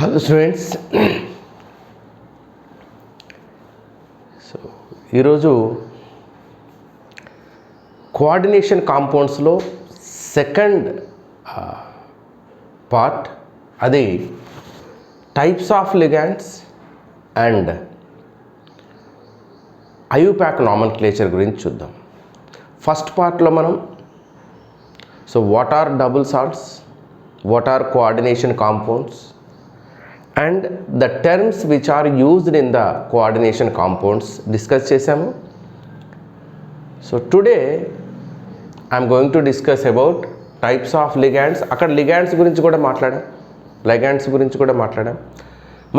Hello students, so ఈరోజు coordination కాంపౌండ్స్లో second part, అది types of ligands and IUPAC nomenclature గురించి చూద్దాం. ఫస్ట్ పార్ట్లో మనం what are double salts, what are coordination compounds and the terms which are used in the coordination compounds discuss చేసాము. So today I am going to discuss about types of ligands. అక్కడ ligands గురించి కూడా మాట్లాడాం.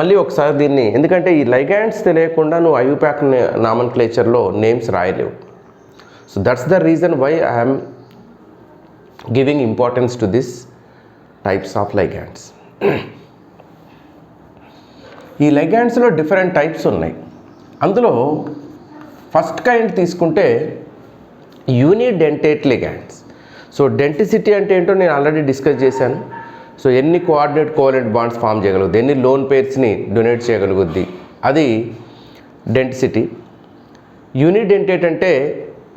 మళ్ళీ ఒకసారి దీన్ని, ఎందుకంటే ఈ ligands తెలియకుండా నువ్వు ఐయుపాక్ నామన్క్లేచర్లో నేమ్స్ రాయలేవు. So that's the reason why I am giving importance to this types of ligands. ఈ ligandsలో డిఫరెంట్ టైప్స్ ఉన్నాయి. అందులో ఫస్ట్ కైండ్ తీసుకుంటే యూనిడెంటేట్ ligands. సో డెంటిసిటీ అంటే ఏంటో నేను ఆల్రెడీ డిస్కస్ చేశాను. సో ఎన్ని కోఆర్డినేట్ కోవలెంట్ బాండ్స్ ఫామ్ చేయగలుగుద్ది, ఎన్ని లోన్ పేర్స్ని డొనేట్ చేయగలుగుద్ది, అది డెంటిసిటీ. యూనిడెంటేట్ అంటే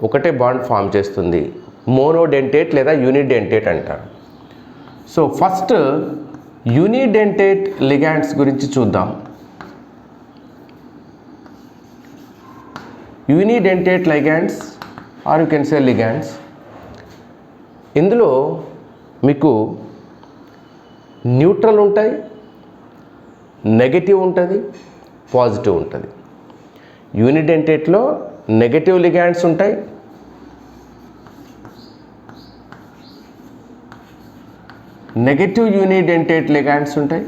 ఒకటే బాండ్ ఫామ్ చేస్తుంది. మోనోడెంటేట్ లేదా యూనిడెంటేట్ అంటారు. సో ఫస్ట్ యూనిడెంటేట్ లిగాండ్స్ గురించి చూద్దాం. Unidentate ligands or you can say ligands, ఇందులో మీకు న్యూట్రల్ ఉంటాయి, నెగటివ్ ఉంటుంది, పాజిటివ్ ఉంటుంది. యూనిడెంటేట్లో నెగటివ్ లిగాండ్స్ ఉంటాయి, నెగటివ్ యూనిడెంటేట్ లిగాండ్స్ ఉంటాయి,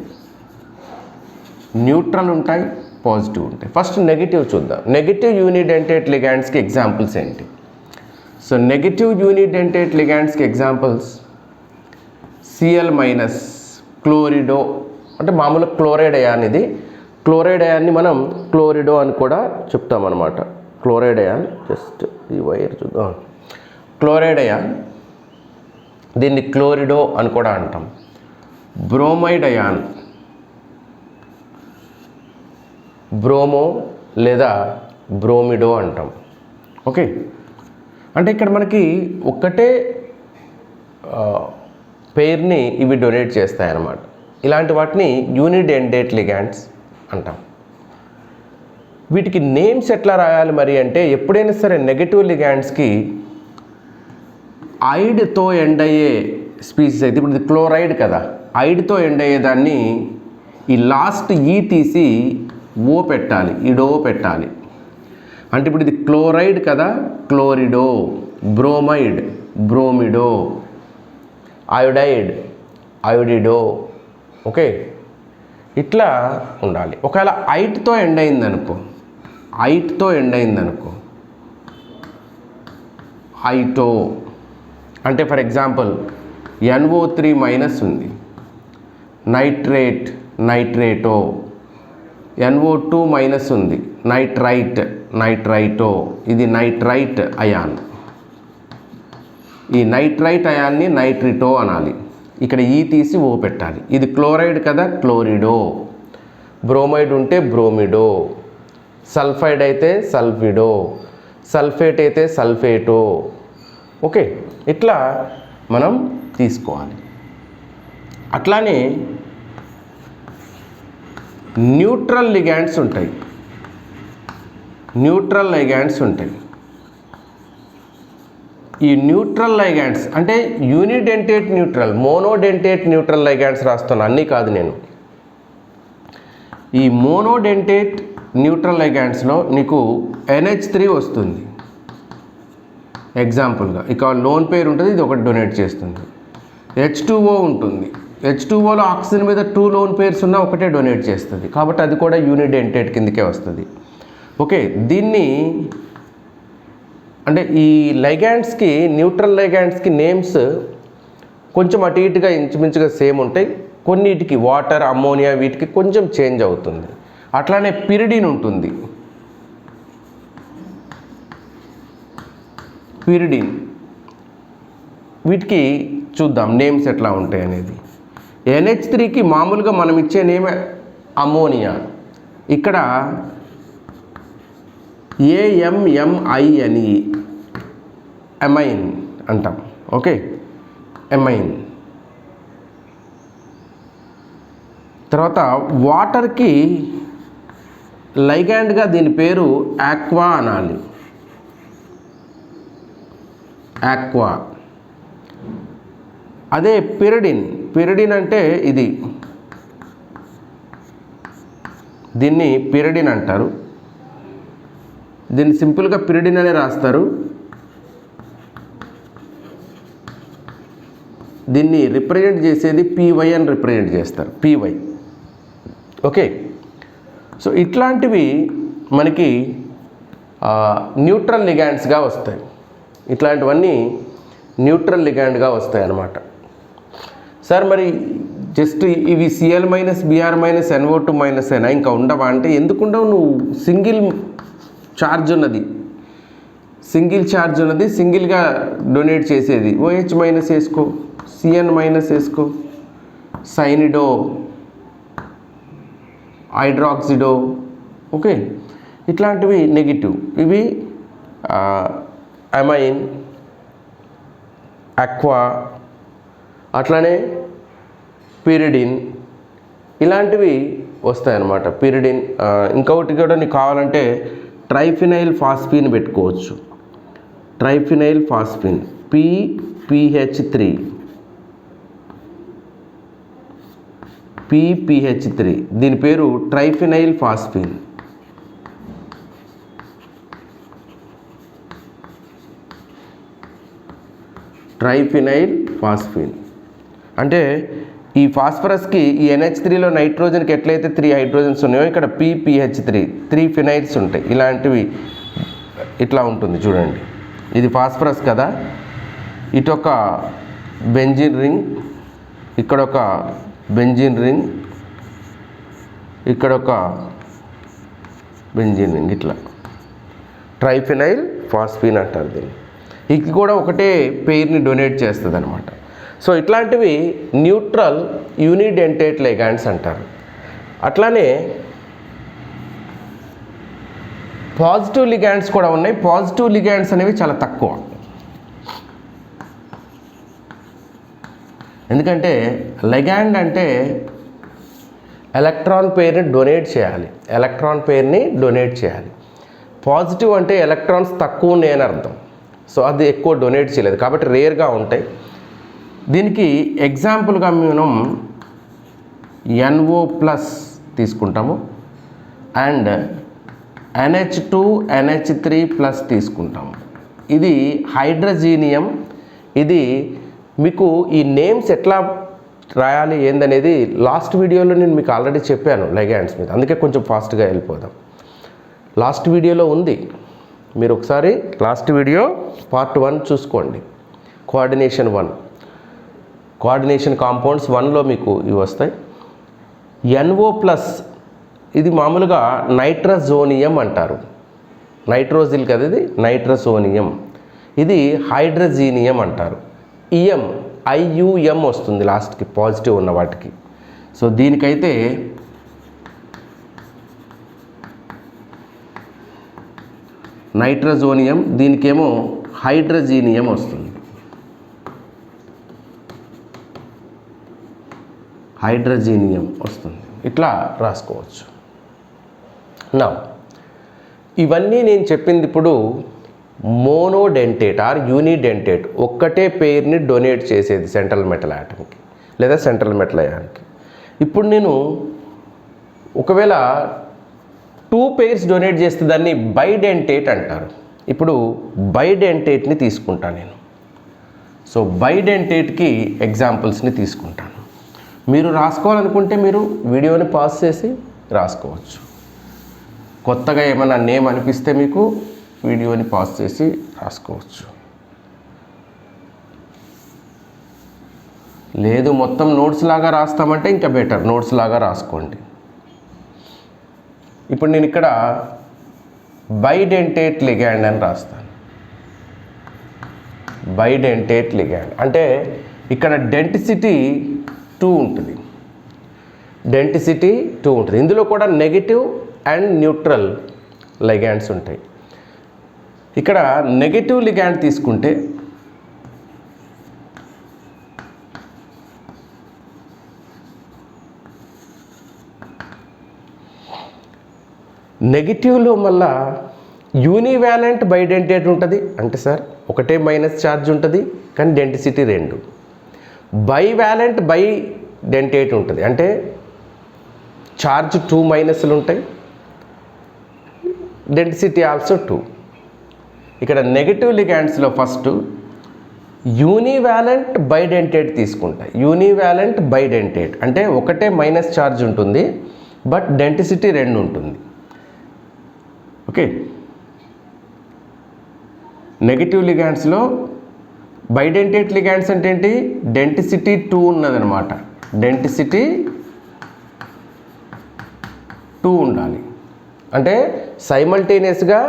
న్యూట్రల్ ఉంటాయి, పాజిటివ్ ఉంటాయి. ఫస్ట్ నెగటివ్ చూద్దాం. నెగటివ్ యూనిడెంటేట్ లిగాండ్స్కి ఎగ్జాంపుల్స్ ఏంటి? సో నెగటివ్ యూనిడెంటేట్ లిగాండ్స్కి ఎగ్జాంపుల్స్ Cl మైనస్, క్లోరిడో, అంటే మామూలు క్లోరైడ్ అయాన్. ఇది క్లోరైడ్ అయాన్ని మనం క్లోరిడో అని కూడా చెప్తామన్నమాట. క్లోరైడ్ అయాన్, జస్ట్ ఈ వైర్ చూద్దాం. క్లోరైడ్ అయాన్, దీన్ని క్లోరిడో అని కూడా అంటాం. బ్రోమైడ్ అయాన్, బ్రోమో లేదా బ్రోమిడో అంటాం. ఓకే, అంటే ఇక్కడ మనకి ఒక్కటే పేరుని ఇవి డొనేట్ చేస్తాయి అన్నమాట. ఇలాంటి వాటిని యూనిడెంటేట్ లిగాండ్స్ అంటాం. వీటికి నేమ్స్ ఎట్లా రాయాలి మరి అంటే, ఎప్పుడైనా సరే నెగటివ్ లిగాండ్స్కి ఐడ్తో ఎండ్ అయ్యే స్పీసీస్ అయితే, ఇప్పుడు ఇది క్లోరైడ్ కదా, ఐడ్తో ఎండ్ అయ్యేదాన్ని ఈ లాస్ట్ ఈ తీసి ఓ పెట్టాలి, ఇడో పెట్టాలి. అంటే ఇప్పుడు ఇది క్లోరైడ్ కదా, క్లోరిడో, బ్రోమైడ్, బ్రోమిడో, అయోడైడ్, అయోడిడో. ఓకే, ఇట్లా ఉండాలి. ఒకవేళ ఐట్తో ఎండ్ అయిందనుకో, ఐటో అంటే ఫర్ ఎగ్జాంపుల్ NO3 మైనస్ ఉంది, నైట్రేట్, నైట్రేటో. NO2 మైనస్ ఉంది, నైట్రైట్, నైట్రైటో. ఇది నైట్రైట్ అయాన్. ఈ నైట్రైట్ అయాన్ని నైట్రిటో అనాలి. ఇక్కడ ఈ తీసి ఓ పెట్టాలి. ఇది క్లోరైడ్ కదా, క్లోరిడో. బ్రోమైడ్ ఉంటే బ్రోమిడో, సల్ఫైడ్ అయితే సల్ఫిడో, సల్ఫేట్ అయితే సల్ఫేటో. ఓకే, ఇట్లా మనం తీసుకోవాలి. అట్లానే న్యూట్రల్ లిగాండ్స్ ఉంటాయి. ఈ న్యూట్రల్ లిగాండ్స్ అంటే యూనిడెంటేట్ న్యూట్రల్, మోనోడెంటేట్ న్యూట్రల్ లిగాండ్స్ రాస్తాను, అన్నీ కాదు నేను. ఈ మోనోడెంటేట్ న్యూట్రల్ లిగాండ్స్లో నీకు NH3 వస్తుంది ఎగ్జాంపుల్గా. ఇక లోన్ పేరు ఉంటుంది, ఇది ఒకటి డొనేట్ చేస్తుంది. H2O ఉంటుంది, H2Oలో ఆక్సిజన్ మీద 2 లోన్ పేర్స్ ఉన్న ఒకటే డొనేట్ చేస్తుంది, కాబట్టి అది కూడా యూనిడెంటేట్ కిందకే వస్తుంది. ఓకే, దీన్ని అంటే ఈ లైగాండ్స్కి, న్యూట్రల్ లైగాండ్స్కి నేమ్స్ కొంచెం అటు ఇటుగా ఇంచుమించుగా సేమ్ ఉంటాయి. కొన్నిటికి వాటర్, అమ్మోనియా వీటికి కొంచెం చేంజ్ అవుతుంది. అట్లానే పిరిడిన్ ఉంటుంది, పిరిడిన్. వీటికి చూద్దాం నేమ్స్ ఎట్లా ఉంటాయి అనేది. NH3కి మామూలుగా మనం ఇచ్చే నేమ్ అమోనియా. ఇక్కడ AMMINE అమైన్ అంటాం. Okay, amine. తర్వాత వాటర్కి లైగాండ్గా దీని పేరు ఆక్వా అనాలి. ఆక్వా. అదే పిరిడిన్ అంటే ఇది, దీన్ని పిరిడిన్ అంటారు. దీన్ని సింపుల్గా పిరిడిన్ అనే రాస్తారు. దీన్ని రిప్రజెంట్ చేసేది PY అని రిప్రజెంట్ చేస్తారు, PY. ఓకే, సో ఇట్లాంటివి మనకి న్యూట్రల్ లిగాండ్స్గా వస్తాయి. ఇట్లాంటివన్నీ న్యూట్రల్ లిగాండ్గా వస్తాయి అన్నమాట. సార్ మరి జస్ట్ ఇవి Cl minus Br minus NO2 minus అయినా ఇంకా ఉండవా అంటే, ఎందుకు ఉండవు? నువ్వు సింగిల్ ఛార్జ్ ఉన్నది, సింగిల్గా డొనేట్ చేసేది OH మైనస్ వేసుకో, Cn మైనస్ వేసుకో, సైనిడో, హైడ్రాక్సిడో. ఓకే, ఇట్లాంటివి నెగిటివ్. ఇవి అమైన్, ఆక్వా, అట్లానే పిరిడిన్, ఇలాంటివి వస్తాయన్నమాట. పిరిడిన్. ఇంకొకటి కూడా నీకు కావాలంటే ట్రైఫినైల్ ఫాస్ఫిన్ పెట్టుకోవచ్చు. ట్రైఫినైల్ ఫాస్ఫిన్ PPH3, దీని పేరు ట్రైఫినైల్ ఫాస్ఫిన్. ట్రైఫినైల్ ఫాస్ఫిన్ అంటే ఈ ఫాస్ఫరస్కి ఈ NH3లో నైట్రోజన్కి ఎట్లయితే 3 హైడ్రోజన్స్ ఉన్నాయో ఇక్కడ PPH3 3 ఫినైల్స్ ఉంటాయి. ఇలాంటివి ఇట్లా ఉంటుంది చూడండి. ఇది ఫాస్ఫరస్ కదా, ఇటు ఒక బెంజిన్ రింగ్, ఇక్కడ ఒక బెంజిన్ రింగ్, ఇక్కడ ఒక బెంజిన్ రింగ్, ఇట్లా ట్రైఫినైల్ ఫాస్ఫిన్ అంటారు దీన్ని. ఇది కూడా ఒకటే పెయిర్ని డొనేట్ చేస్తుంది అనమాట. సో ఇట్లాంటివి న్యూట్రల్ యూనిడెంటేట్ లిగాండ్స్ అంటారు. అట్లానే పాజిటివ్ లిగాండ్స్ కూడా ఉన్నాయి. పాజిటివ్ లిగాండ్స్ అనేవి చాలా తక్కువ, ఎందుకంటే లిగాండ్ అంటే ఎలక్ట్రాన్ పెయిర్ని డొనేట్ చేయాలి. పాజిటివ్ అంటే ఎలక్ట్రాన్స్ తక్కువ ఉన్నాయని అర్థం. సో అది ఎక్కువ డొనేట్ చేయలేదు కాబట్టి రేర్గా ఉంటాయి. దీనికి ఎగ్జాంపుల్గా మనం NO+ తీసుకుంటాము అండ్ NH2 NH3+ తీసుకుంటాము. ఇది హైడ్రోజీనియం. ఇది మీకు ఈ నేమ్స్ ఎట్లా రాయాలి ఏందనేది లాస్ట్ వీడియోలో నేను మీకు ఆల్రెడీ చెప్పాను లిగాండ్స్ మీద, అందుకే కొంచెం ఫాస్ట్గా వెళ్ళిపోదాం. లాస్ట్ వీడియోలో ఉంది, మీరు ఒకసారి లాస్ట్ వీడియో పార్ట్ 1 చూసుకోండి. కోఆర్డినేషన్ కాంపౌండ్స్ 1లో మీకు ఇవి వస్తాయి. NO+, ఇది మామూలుగా నైట్రజోనియం అంటారు. నైట్రోజిల్ కదా ఇది, నైట్రజోనియం. ఇది హైడ్రోజీనియం అంటారు. IUM వస్తుంది లాస్ట్కి పాజిటివ్ ఉన్న వాటికి. సో దీనికైతే నైట్రజోనియం, దీనికేమో హైడ్రోజీనియం వస్తుంది. ఇట్లా రాసుకోవచ్చు. నా ఇవన్నీ నేను చెప్పింది ఇప్పుడు మోనోడెంటేట్ ఆర్ యూనిడెంటేట్, ఒక్కటే పెయిర్ని డొనేట్ చేసేది సెంట్రల్ మెటల్ ఆటమ్కి లేదా సెంట్రల్ మెటల్ అయాన్కి. ఇప్పుడు నేను ఒకవేళ 2 పెయిర్స్ డొనేట్ చేస్తే దాన్ని బైడెంటేట్ అంటారు. ఇప్పుడు బైడెంటేట్ని తీసుకుంటాను నేను. సో బైడెంటేట్కి ఎగ్జాంపుల్స్ని తీసుకుంటాను. మీరు రాసుకోవాలనుకుంటే మీరు వీడియోని పాజ్ చేసి రాసుకోవచ్చు. కొత్తగా ఏమైనా నేమ్ అనిపిస్తే మీకు వీడియోని పాజ్ చేసి రాసుకోవచ్చు. లేదు మొత్తం నోట్స్ లాగా రాస్తామంటే ఇంకా బెటర్, నోట్స్ లాగా రాసుకోండి. ఇప్పుడు నేను ఇక్కడ బైడెంటేట్ లిగాండ్ అని రాస్తాను. బైడెంటేట్ లిగాండ్ అంటే ఇక్కడ డెన్సిటీ 2 ఉంటుంది. డెన్సిటీ 2 ఉంటుంది. ఇందులో కూడా నెగిటివ్ అండ్ న్యూట్రల్ లిగాండ్స్ ఉంటాయి. ఇక్కడ నెగిటివ్ లిగాండ్ తీసుకుంటే నెగిటివ్లో మళ్ళా యూనివాలెంట్ బైడెంటేట్ ఉంటుంది. అంటే సార్ ఒకటే మైనస్ ఛార్జ్ ఉంటుంది కానీ డెన్సిటీ 2. బైవాలెంట్ బైడెంటేట్ ఉంటుంది. అంటే ఛార్జ్ 2 మైనస్లు ఉంటాయి, డెన్సిటీ ఆల్సో 2. ఇక్కడ నెగిటివ్ లిగాండ్స్లో ఫస్ట్ యూనివాలెంట్ బైడెంటేట్ తీసుకుంటా. యూనివాలెంట్ బైడెంటేట్ అంటే ఒకటే మైనస్ ఛార్జ్ ఉంటుంది బట్ డెన్సిటీ 2 ఉంటుంది. ఓకే, నెగిటివ్ లిగాండ్స్లో బైడెంటేట్ లిగాండ్స్ అంటే ఏంటి? డెన్సిటీ 2 ఉన్నదనమాట. డెన్సిటీ 2 ఉండాలి. అంటే సైమల్టేనియస్గా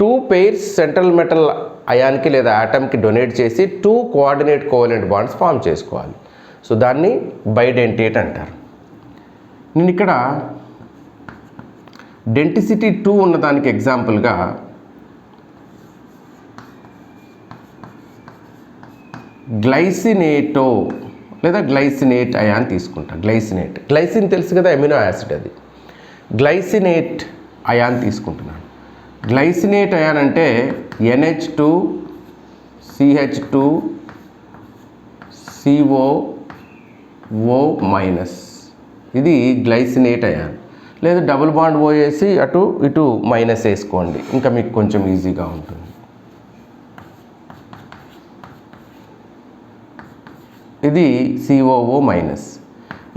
2 పెయిర్స్ సెంట్రల్ మెటల్ అయాన్కి లేదా ఆటమ్కి డొనేట్ చేసి 2 కోఆర్డినేట్ కోవలెంట్ బాండ్స్ ఫామ్ చేసుకోవాలి. సో దాన్ని బైడెంటేట్ అంటారు. నేను ఇక్కడ డెన్సిటీ 2 ఉన్నదానికి ఎగ్జాంపుల్గా గ్లైసినేటో లేదా గ్లైసినేట్ అయాన్ తీసుకుంటా. గ్లైసిన్ తెలుసు కదా, అమినో యాసిడ్. అది గ్లైసినేట్ అయాన్ తీసుకుంటున్నాను. గ్లైసినేట్ అయాన్ అంటే NH2 CH2 COO మైనస్. ఇది గ్లైసినేట్ అయాన్. లేదా డబుల్ బాండ్ పోయేసి అటు ఇటు మైనస్ వేసుకోండి, ఇంకా మీకు కొంచెం ఈజీగా ఉంటుంది. ఇది COO మైనస్.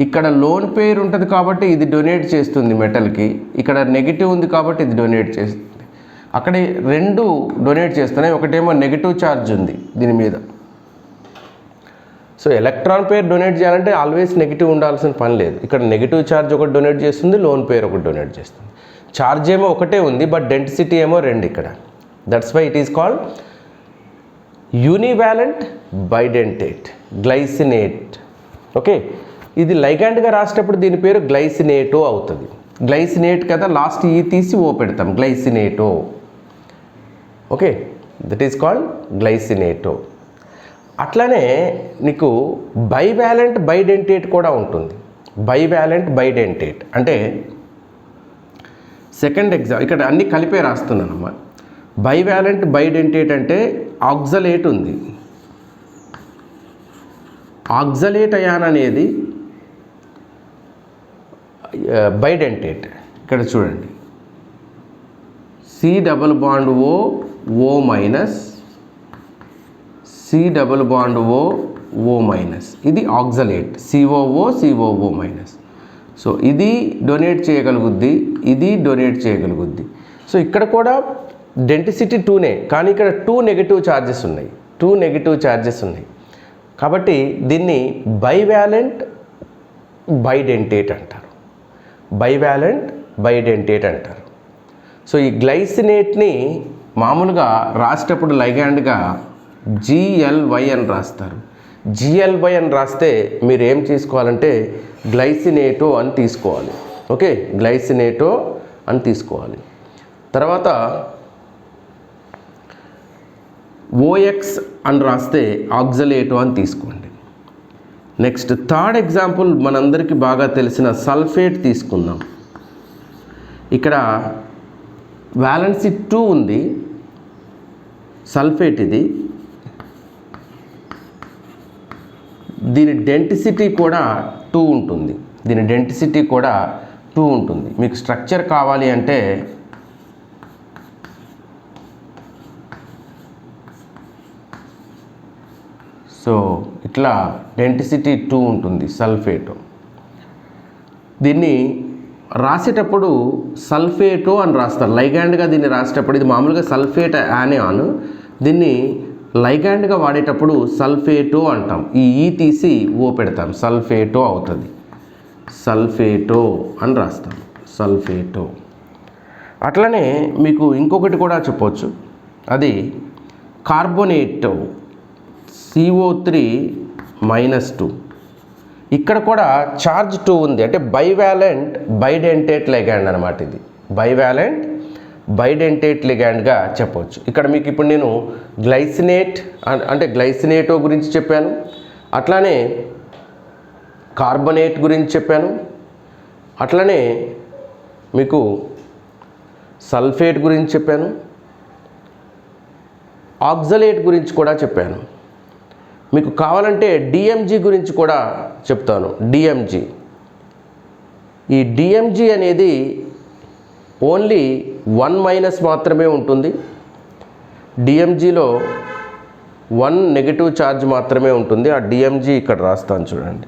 ఇక్కడ లోన్ పేర్ ఉంటుంది కాబట్టి ఇది డొనేట్ చేస్తుంది మెటల్కి. ఇక్కడ నెగిటివ్ ఉంది కాబట్టి ఇది డొనేట్ చేస్తుంది. అక్కడ 2 డొనేట్ చేస్తున్నాయి. ఒకటేమో నెగిటివ్ ఛార్జ్ ఉంది దీని మీద. సో ఎలక్ట్రాన్ పేర్ డొనేట్ చేయాలంటే ఆల్వేస్ నెగిటివ్ ఉండాల్సిన పని లేదు. ఇక్కడ నెగిటివ్ ఛార్జ్ ఒకటి డొనేట్ చేస్తుంది, లోన్ పేర్ ఒకటి డొనేట్ చేస్తుంది. ఛార్జ్ ఏమో ఒకటే ఉంది బట్ డెన్సిటీ ఏమో 2 ఇక్కడ. That's why it is called univalent bidentate glycinate. Okay, ఇది లైగాండ్గా రాసేటప్పుడు దీని పేరు గ్లైసినేటో అవుతుంది. గ్లైసినేట్ కదా, లాస్ట్ ఈ తీసి ఓ పెడతాం, glycinato. Okay, that is called glycinato. అట్లానే నీకు బైవాలెంట్ బైడెంటేట్ కూడా ఉంటుంది. బైవాలెంట్ బైడెంటేట్ అంటే సెకండ్ ఇక్కడ అన్నీ కలిపే రాస్తున్నానమ్మా. బైవాలెంట్ బైడెంటేట్ అంటే ఆక్సలేట్ ఉంది. ఆక్సలేట్ అయాన్ అనేది బైడెంటేట్. ఇక్కడ చూడండి, C double bond O minus, C double bond O minus. ఇది ఆక్సలేట్, COO మైనస్. సో ఇది డొనేట్ చేయగలుగుద్ది, ఇది డొనేట్ చేయగలుగుద్ది. సో ఇక్కడ కూడా డెన్సిటీ 2నే, కానీ ఇక్కడ 2 నెగిటివ్ ఛార్జెస్ ఉన్నాయి. కాబట్టి దీన్ని బైవాలెంట్ బైడెంటేట్ అంటారు. బైవాలెంట్ బైడెంటేట్ అంటారు. సో ఈ గ్లైసినేట్ని మామూలుగా రాసేటప్పుడు లైగాండ్గా GLY అని రాస్తారు. GLY అని రాస్తే మీరు ఏం తీసుకోవాలంటే గ్లైసినేటో అని తీసుకోవాలి. ఓకే, గ్లైసినేటో అని తీసుకోవాలి. తర్వాత OX అని రాస్తే ఆక్సలేటో అని తీసుకోండి. నెక్స్ట్ థర్డ్ ఎగ్జాంపుల్ మనందరికీ బాగా తెలిసిన సల్ఫేట్ తీసుకుందాం. ఇక్కడ వ్యాలెన్సీ 2 ఉంది, సల్ఫేట్ ఇది. దీని డెన్సిటీ కూడా 2 ఉంటుంది. మీకు స్ట్రక్చర్ కావాలి అంటే సో ఇట్లా డెన్సిటీ 2 ఉంటుంది సల్ఫేటో. దీన్ని రాసేటప్పుడు సల్ఫేటో అని రాస్తారు. లైగాండ్గా దీన్ని రాసేటప్పుడు ఇది మామూలుగా సల్ఫేట్ యానియాన్, దీన్ని లైగాండ్గా వాడేటప్పుడు సల్ఫేటో అంటాం. ఈ తీసి ఓ పెడతాం, సల్ఫేటో అవుతుంది. సల్ఫేటో అని రాస్తాం, సల్ఫేటో. అట్లనే మీకు ఇంకొకటి కూడా చెప్పవచ్చు, అది కార్బోనేటో, CO3-2. ఇక్కడ కూడా చార్జ్ 2 ఉంది, అంటే బైవాలెంట్ బైడెంటేట్ లిగాండ్ అనమాట. ఇది బైవాలెంట్ బైడెంటేట్ లిగాండ్గా చెప్పవచ్చు. ఇక్కడ మీకు ఇప్పుడు నేను గ్లైసినేట్ అంటే గ్లైసినేటో గురించి చెప్పాను, అట్లానే కార్బనేట్ గురించి చెప్పాను, అట్లనే మీకు సల్ఫేట్ గురించి చెప్పాను, ఆక్సలేట్ గురించి కూడా చెప్పాను. మీకు కావాలంటే డిఎంజీ గురించి కూడా చెప్తాను. డిఎంజీ, ఈ డిఎంజీ అనేది ఓన్లీ 1- మాత్రమే ఉంటుంది. డిఎంజీలో 1 నెగిటివ్ ఛార్జ్ మాత్రమే ఉంటుంది. ఆ డిఎంజీ ఇక్కడ రాస్తాను చూడండి.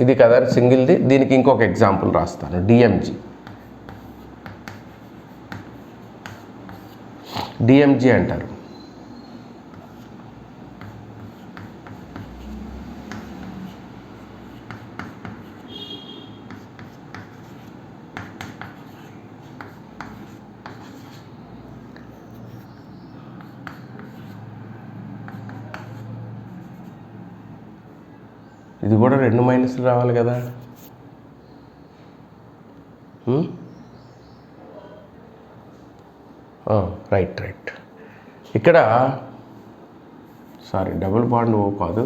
ఇది కదా సింగిల్ది, దీనికి ఇంకొక ఎగ్జాంపుల్ రాస్తాను. డిఎంజీ అంటారు. ఇది కూడా 2 మైనస్లు రావాలి కదా. రైట్. ఇక్కడ సారీ డబుల్ బాండ్ ఓ కాదు,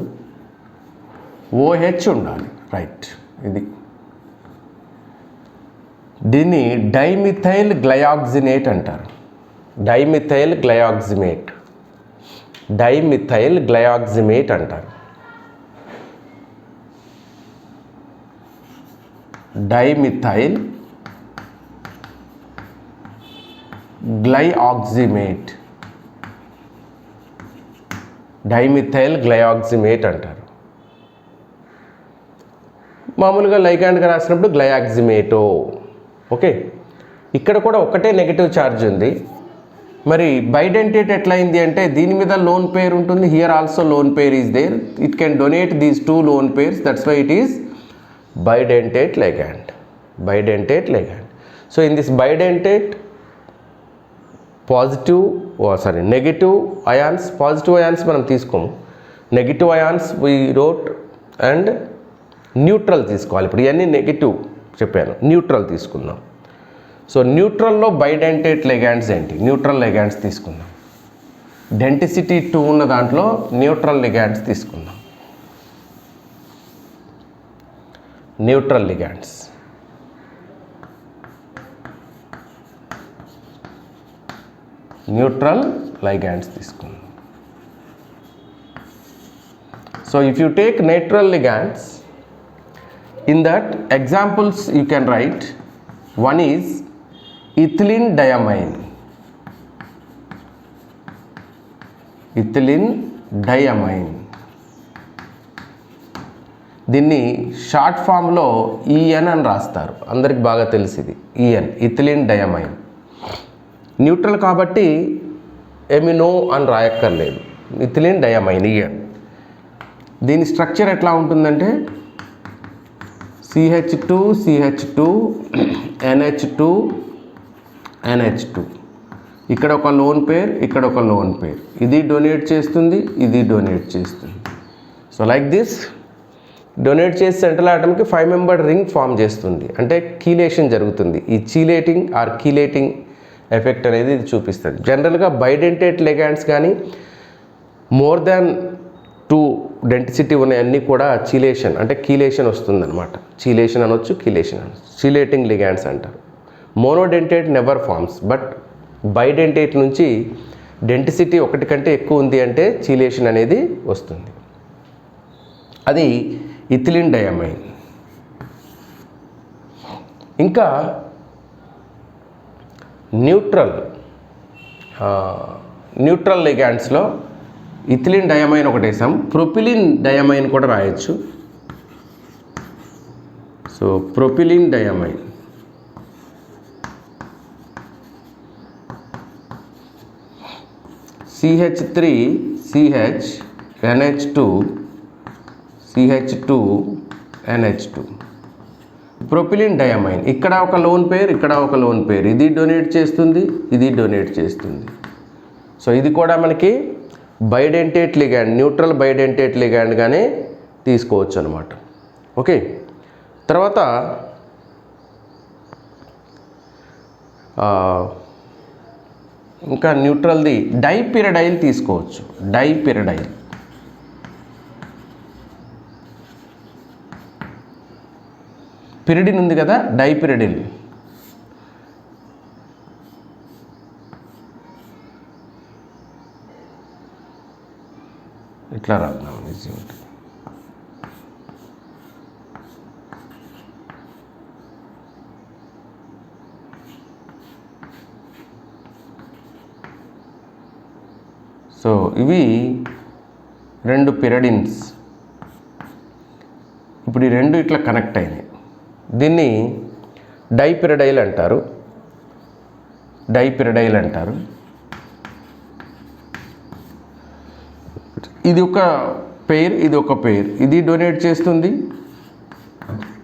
OH ఉండాలి. రైట్. దీన్ని డైమిథైల్ గ్లయాక్సినేట్ అంటారు. డైమిథైల్ గ్లయాక్సిమేట్ అంటారు. డైమిథైల్ గ్లయాక్సిమేట్ అంటారు. మామూలుగా లైగాండ్గా రాసినప్పుడు గ్లయాక్సిమేటో. ఓకే, ఇక్కడ కూడా ఒకటే నెగిటివ్ ఛార్జ్ ఉంది. మరి బైడెంటేట్ ఎట్లా అయింది అంటే దీని మీద లోన్ పేర్ ఉంటుంది. Here also lone pair is there. It can donate these 2 lone pairs. That's why it is bidentate ligand. So in this bidentate, negative ions మనం తీసుకోము. Negative ions we wrote and neutral తీసుకోవాలి. ఇప్పుడు ఇవన్నీ negative చెప్పాను, neutral తీసుకుందాం. So న్యూట్రల్లో bidentate ligands ఏంటి? Neutral ligands తీసుకుందాం. Denticity 2 ఉన్న దాంట్లో న్యూట్రల్ లిగాండ్స్ తీసుకుందాం. న్యూట్రల్ లిగాండ్స్ తీసుకుందాం. So if you take neutral ligands, in that examples you can write. One is ethylene diamine. దీన్ని షార్ట్ ఫామ్లో ఈఎన్ అని రాస్తారు. అందరికి బాగా తెలిసింది ఈఎన్, ఇథిలిన్ డయామైన్. న్యూట్రల్ కాబట్టి ఎమినో అని రాయక్కర్లేదు, ఇథిలిన్ డయామైన్ ఈఎన్. దీని స్ట్రక్చర్ ఎట్లా ఉంటుందంటే CH2 CH2 NH2 NH2. ఇక్కడ ఒక లోన్ పేర్, ఇక్కడ ఒక లోన్ పేర్. ఇది డొనేట్ చేస్తుంది, ఇది డొనేట్ చేస్తుంది. సో లైక్ దిస్ డొనేట్ చేసి సెంట్రల్ ఆటమ్కి 5 మెంబర్డ్ రింగ్ ఫామ్ చేస్తుంది. అంటే కీలేషన్ జరుగుతుంది. ఈ చీలేటింగ్ ఆర్ కీలేటింగ్ ఎఫెక్ట్ అనేది ఇది చూపిస్తుంది. జనరల్గా బైడెంటేట్ లిగాండ్స్ కానీ మోర్ దాన్ 2 డెన్సిటీ ఉన్నాయన్నీ కూడా చీలేషన్ అంటే కీలేషన్ వస్తుందన్నమాట. చీలేషన్ అనొచ్చు, కీలేషన్ అనొచ్చు. చీలేటింగ్ లిగాండ్స్ అంటారు. Monodentate never forms, but bidentate నుంచి డెన్సిటీ 1 కంటే ఎక్కువ ఉంది అంటే చీలేషన్ అనేది వస్తుంది. అది ఇథిలిన్ డయామైన్. ఇంకా న్యూట్రల్ లిగాండ్స్లో ఇథిలిన్ డయామైన్ ఒకటి వేసాం, ప్రొపిలిన్ డయామైన్ కూడా రాయొచ్చు. So propylene diamine CH3 CH NH2 CH2 NH2. Propylene diamine ఇక్కడ ఒక లోన్ పేర్, ఇక్కడ ఒక లోన్ పేర్. ఇది డొనేట్ చేస్తుంది, ఇది డొనేట్ చేస్తుంది. సో ఇది కూడా మనకి బైడెంటేట్ లిగాండ్, న్యూట్రల్ బైడెంటేట్ లిగాండ్గానే తీసుకోవచ్చు అనమాట. ఓకే, తర్వాత ఇంకా న్యూట్రల్ది డైపిరిడైల్ తీసుకోవచ్చు. డైపిరిడైల్ పిరిడిన్ ఉంది కదా, డైపిరిడిల్. ఇట్లా రాద్దాం ఈజీ ఉంటుంది. సో ఇవి 2 పిరిడిన్స్. ఇప్పుడు ఈ 2 ఇట్లా కనెక్ట్ అయినాయి. దీన్ని డైపిరిడైల్ అంటారు. డైపిరిడైల్ అంటారు. ఇది ఒక పెయిర్, ఇది ఒక పెయిర్. ఇది డొనేట్ చేస్తుంది,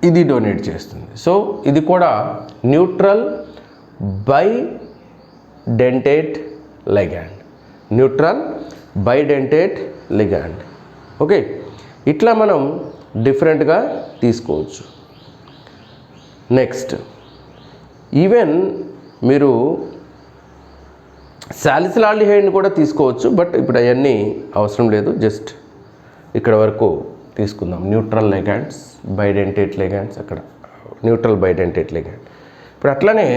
ఇది డొనేట్ చేస్తుంది. సో ఇది కూడా neutral bidentate ligand. Neutral bidentate ligand. Okay, ఇట్లా మనం డిఫరెంట్గా తీసుకోవచ్చు. నెక్స్ట్, ఈవెన్ మీరు సాలిసిలాల్డిహైడ్ని కూడా తీసుకోవచ్చు, బట్ ఇప్పుడు అవన్నీ అవసరం లేదు. జస్ట్ ఇక్కడ వరకు తీసుకుందాం. న్యూట్రల్ లిగాండ్స్, బైడెంటేట్ లిగాండ్స్, అక్కడ న్యూట్రల్ బైడెంటేట్ లిగాండ్. ఇప్పుడు అట్లానే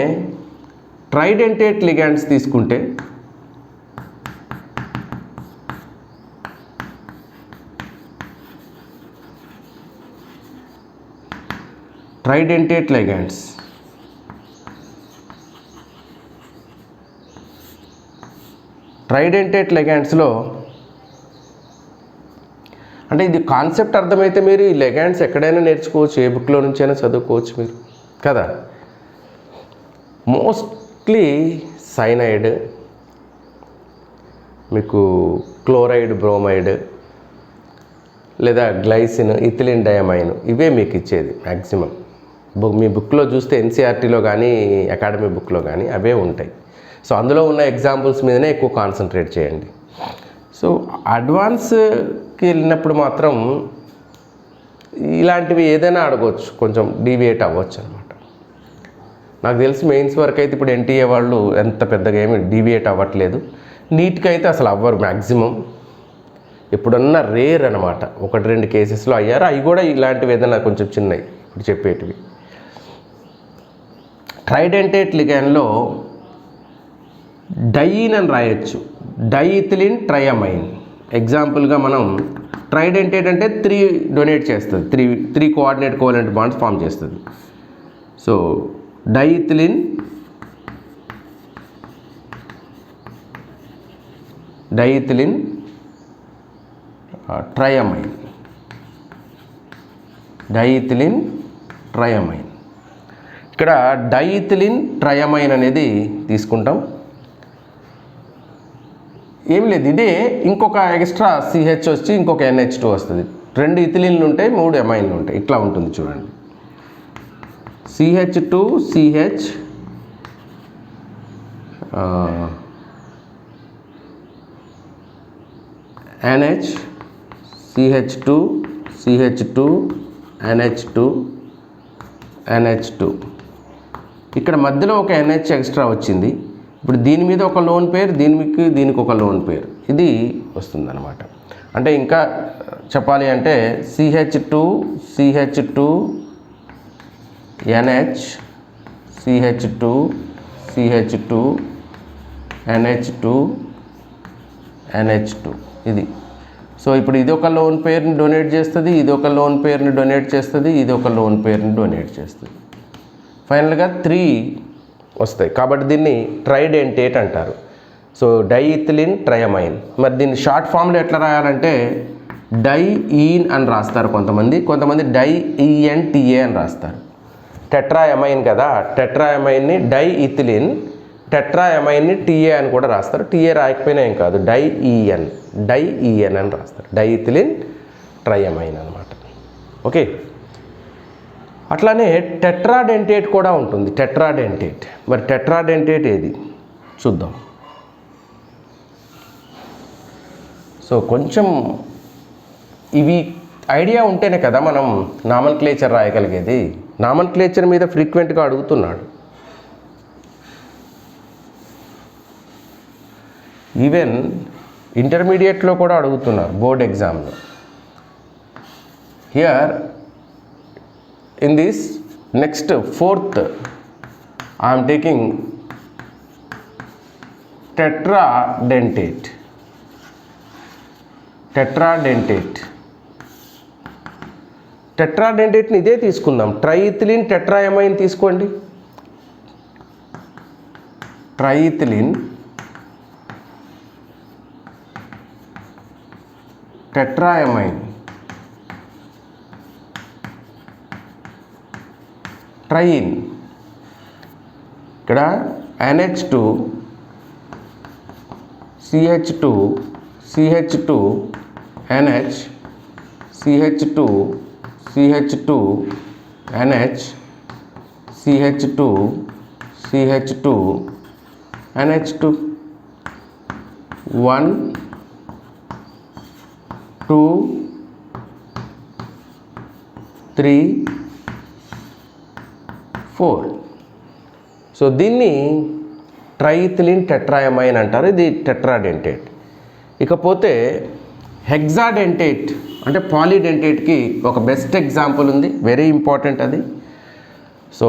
ట్రైడెంటేట్ లిగాండ్స్ తీసుకుంటే ట్రైడెంటేట్ లిగాండ్స్ ట్రైడెంటేట్ లిగాండ్స్లో అంటే ఇది కాన్సెప్ట్ అర్థమైతే మీరు ఈ లిగాండ్స్ ఎక్కడైనా నేర్చుకోవచ్చు, ఏ బుక్లో నుంచైనా చదువుకోవచ్చు మీరు కదా. మోస్ట్లీ సైనైడ్, మీకు క్లోరైడ్ బ్రోమైడ్ లేదా గ్లైసిన్, ఇథిలిన్ డయమైన్, ఇవే మీకు ఇచ్చేది మ్యాక్సిమం. మీ బుక్లో చూస్తే ఎన్సీఆర్టీలో కానీ అకాడమీ బుక్లో కానీ అవే ఉంటాయి. సో అందులో ఉన్న ఎగ్జాంపుల్స్ మీదనే ఎక్కువ కాన్సన్ట్రేట్ చేయండి. సో అడ్వాన్స్కి వెళ్ళినప్పుడు మాత్రం ఇలాంటివి ఏదైనా అడగవచ్చు, కొంచెం డీవియేట్ అవ్వచ్చు అనమాట. నాకు తెలిసి మెయిన్స్ వరకు అయితే ఇప్పుడు ఎన్టీఏ వాళ్ళు ఎంత పెద్దగా ఏమి డీవియేట్ అవ్వట్లేదు. నీట్గా అయితే అసలు అవ్వరు మ్యాక్సిమం. ఎప్పుడన్నా రేర్ అనమాట, 1-2 కేసెస్లో అయ్యారు. అవి కూడా ఇలాంటివి ఏదైనా కొంచెం చిన్నవి ఇప్పుడు చెప్పేటివి. ట్రైడెంటేట్ లిగాండ్లో డైయిన్ అని రాయొచ్చు, డైఇథిలిన్ ట్రయమైన్. ఎగ్జాంపుల్గా మనం ట్రైడెంటేట్ అంటే 3 డొనేట్ చేస్తుంది, 3 కోఆర్డినేట్ కోవలెంట్ బాండ్స్ ఫామ్ చేస్తుంది. So diethylene triamine, diethylene triamine. ఇక్కడ డైఇథిలిన్ ట్రయమైన్ అనేది తీసుకుంటాం. ఏం లేదు, ఇదే ఇంకొక ఎక్స్ట్రా సిహెచ్ వచ్చి ఇంకొక NH2 వస్తుంది. 2 ఇథిలిన్లు ఉంటాయి, 3 ఎమైన్లు ఉంటాయి. ఇట్లా ఉంటుంది చూడండి. CH2 CH NH CH2 CH2 NH2 NH2. ఇక్కడ మధ్యలో ఒక NH ఎక్స్ట్రా వచ్చింది. ఇప్పుడు దీని మీద ఒక లోన్ పేర్, దీనికి ఒక లోన్ పేర్, ఇది వస్తుందన్నమాట. అంటే ఇంకా చెప్పాలి అంటే CH2 CH2 NH CH2 CH2 NH2 NH2 ఇది. సో ఇప్పుడు ఇది ఒక లోన్ పేర్ని డొనేట్ చేస్తుంది, ఇది ఒక లోన్ పేర్ని డొనేట్ చేస్తుంది, ఇది ఒక లోన్ పేర్ని డొనేట్ చేస్తుంది. ఫైనల్గా 3 వస్తాయి. కాబట్టి దీన్ని ట్రైడెంటేట్ అంటారు. So diethylene triamine. మరి దీన్ని షార్ట్ ఫామ్లో ఎట్లా రాయాలంటే డైఈన్ అని రాస్తారు కొంతమంది డైఈఎన్టీఏ అని రాస్తారు. టెట్రాఎమైన్ కదా, టెట్రాఎమైన్ని డైఇథిలిన్, టెట్రాఎమైన్ని టీఏ అని కూడా రాస్తారు. టీఏ రాయకపోయినా ఏం కాదు, డైఈఎన్ అని రాస్తారు. డైఇథిలిన్ ట్రయమైన్ అనమాట. ఓకే, అట్లానే టెట్రాడెంటేట్ కూడా ఉంటుంది. టెట్రాడెంటేట్, మరి టెట్రాడెంటేట్ ఏది చూద్దాం. సో కొంచెం ఇవి ఐడియా ఉంటేనే కదా మనం నామన్క్లేచర్ రాయగలిగేది. నామన్క్లేచర్ మీద ఫ్రీక్వెంట్గా అడుగుతున్నాడు. ఈవెన్ ఇంటర్మీడియట్లో కూడా అడుగుతున్నారు బోర్డ్ ఎగ్జామ్లో. Here in this next fourth I'm taking tetradentate. టెట్రాడెంటేట్ని ఇదే తీసుకుందాం. ట్రైఇథిలిన్ టెట్రాయమైన్ తీసుకోండి. ట్రైఇథిలిన్ టెట్రాయమైన్, ట్రైన్, ఇక్కడ NH2 CH2 CH2 NH CH2 CH2 NH CH2 CH2 NH2 1 2 3 4. So దీన్ని ట్రైఇథిలిన్ టెట్రాయమైన్ అంటారు. ఇది టెట్రాడెంటేట్. ఇకపోతే హెక్సాడెంటేట్ అంటే పాలీడెంటేట్కి ఒక బెస్ట్ ఎగ్జాంపుల్ ఉంది, వెరీ ఇంపార్టెంట్ అది. సో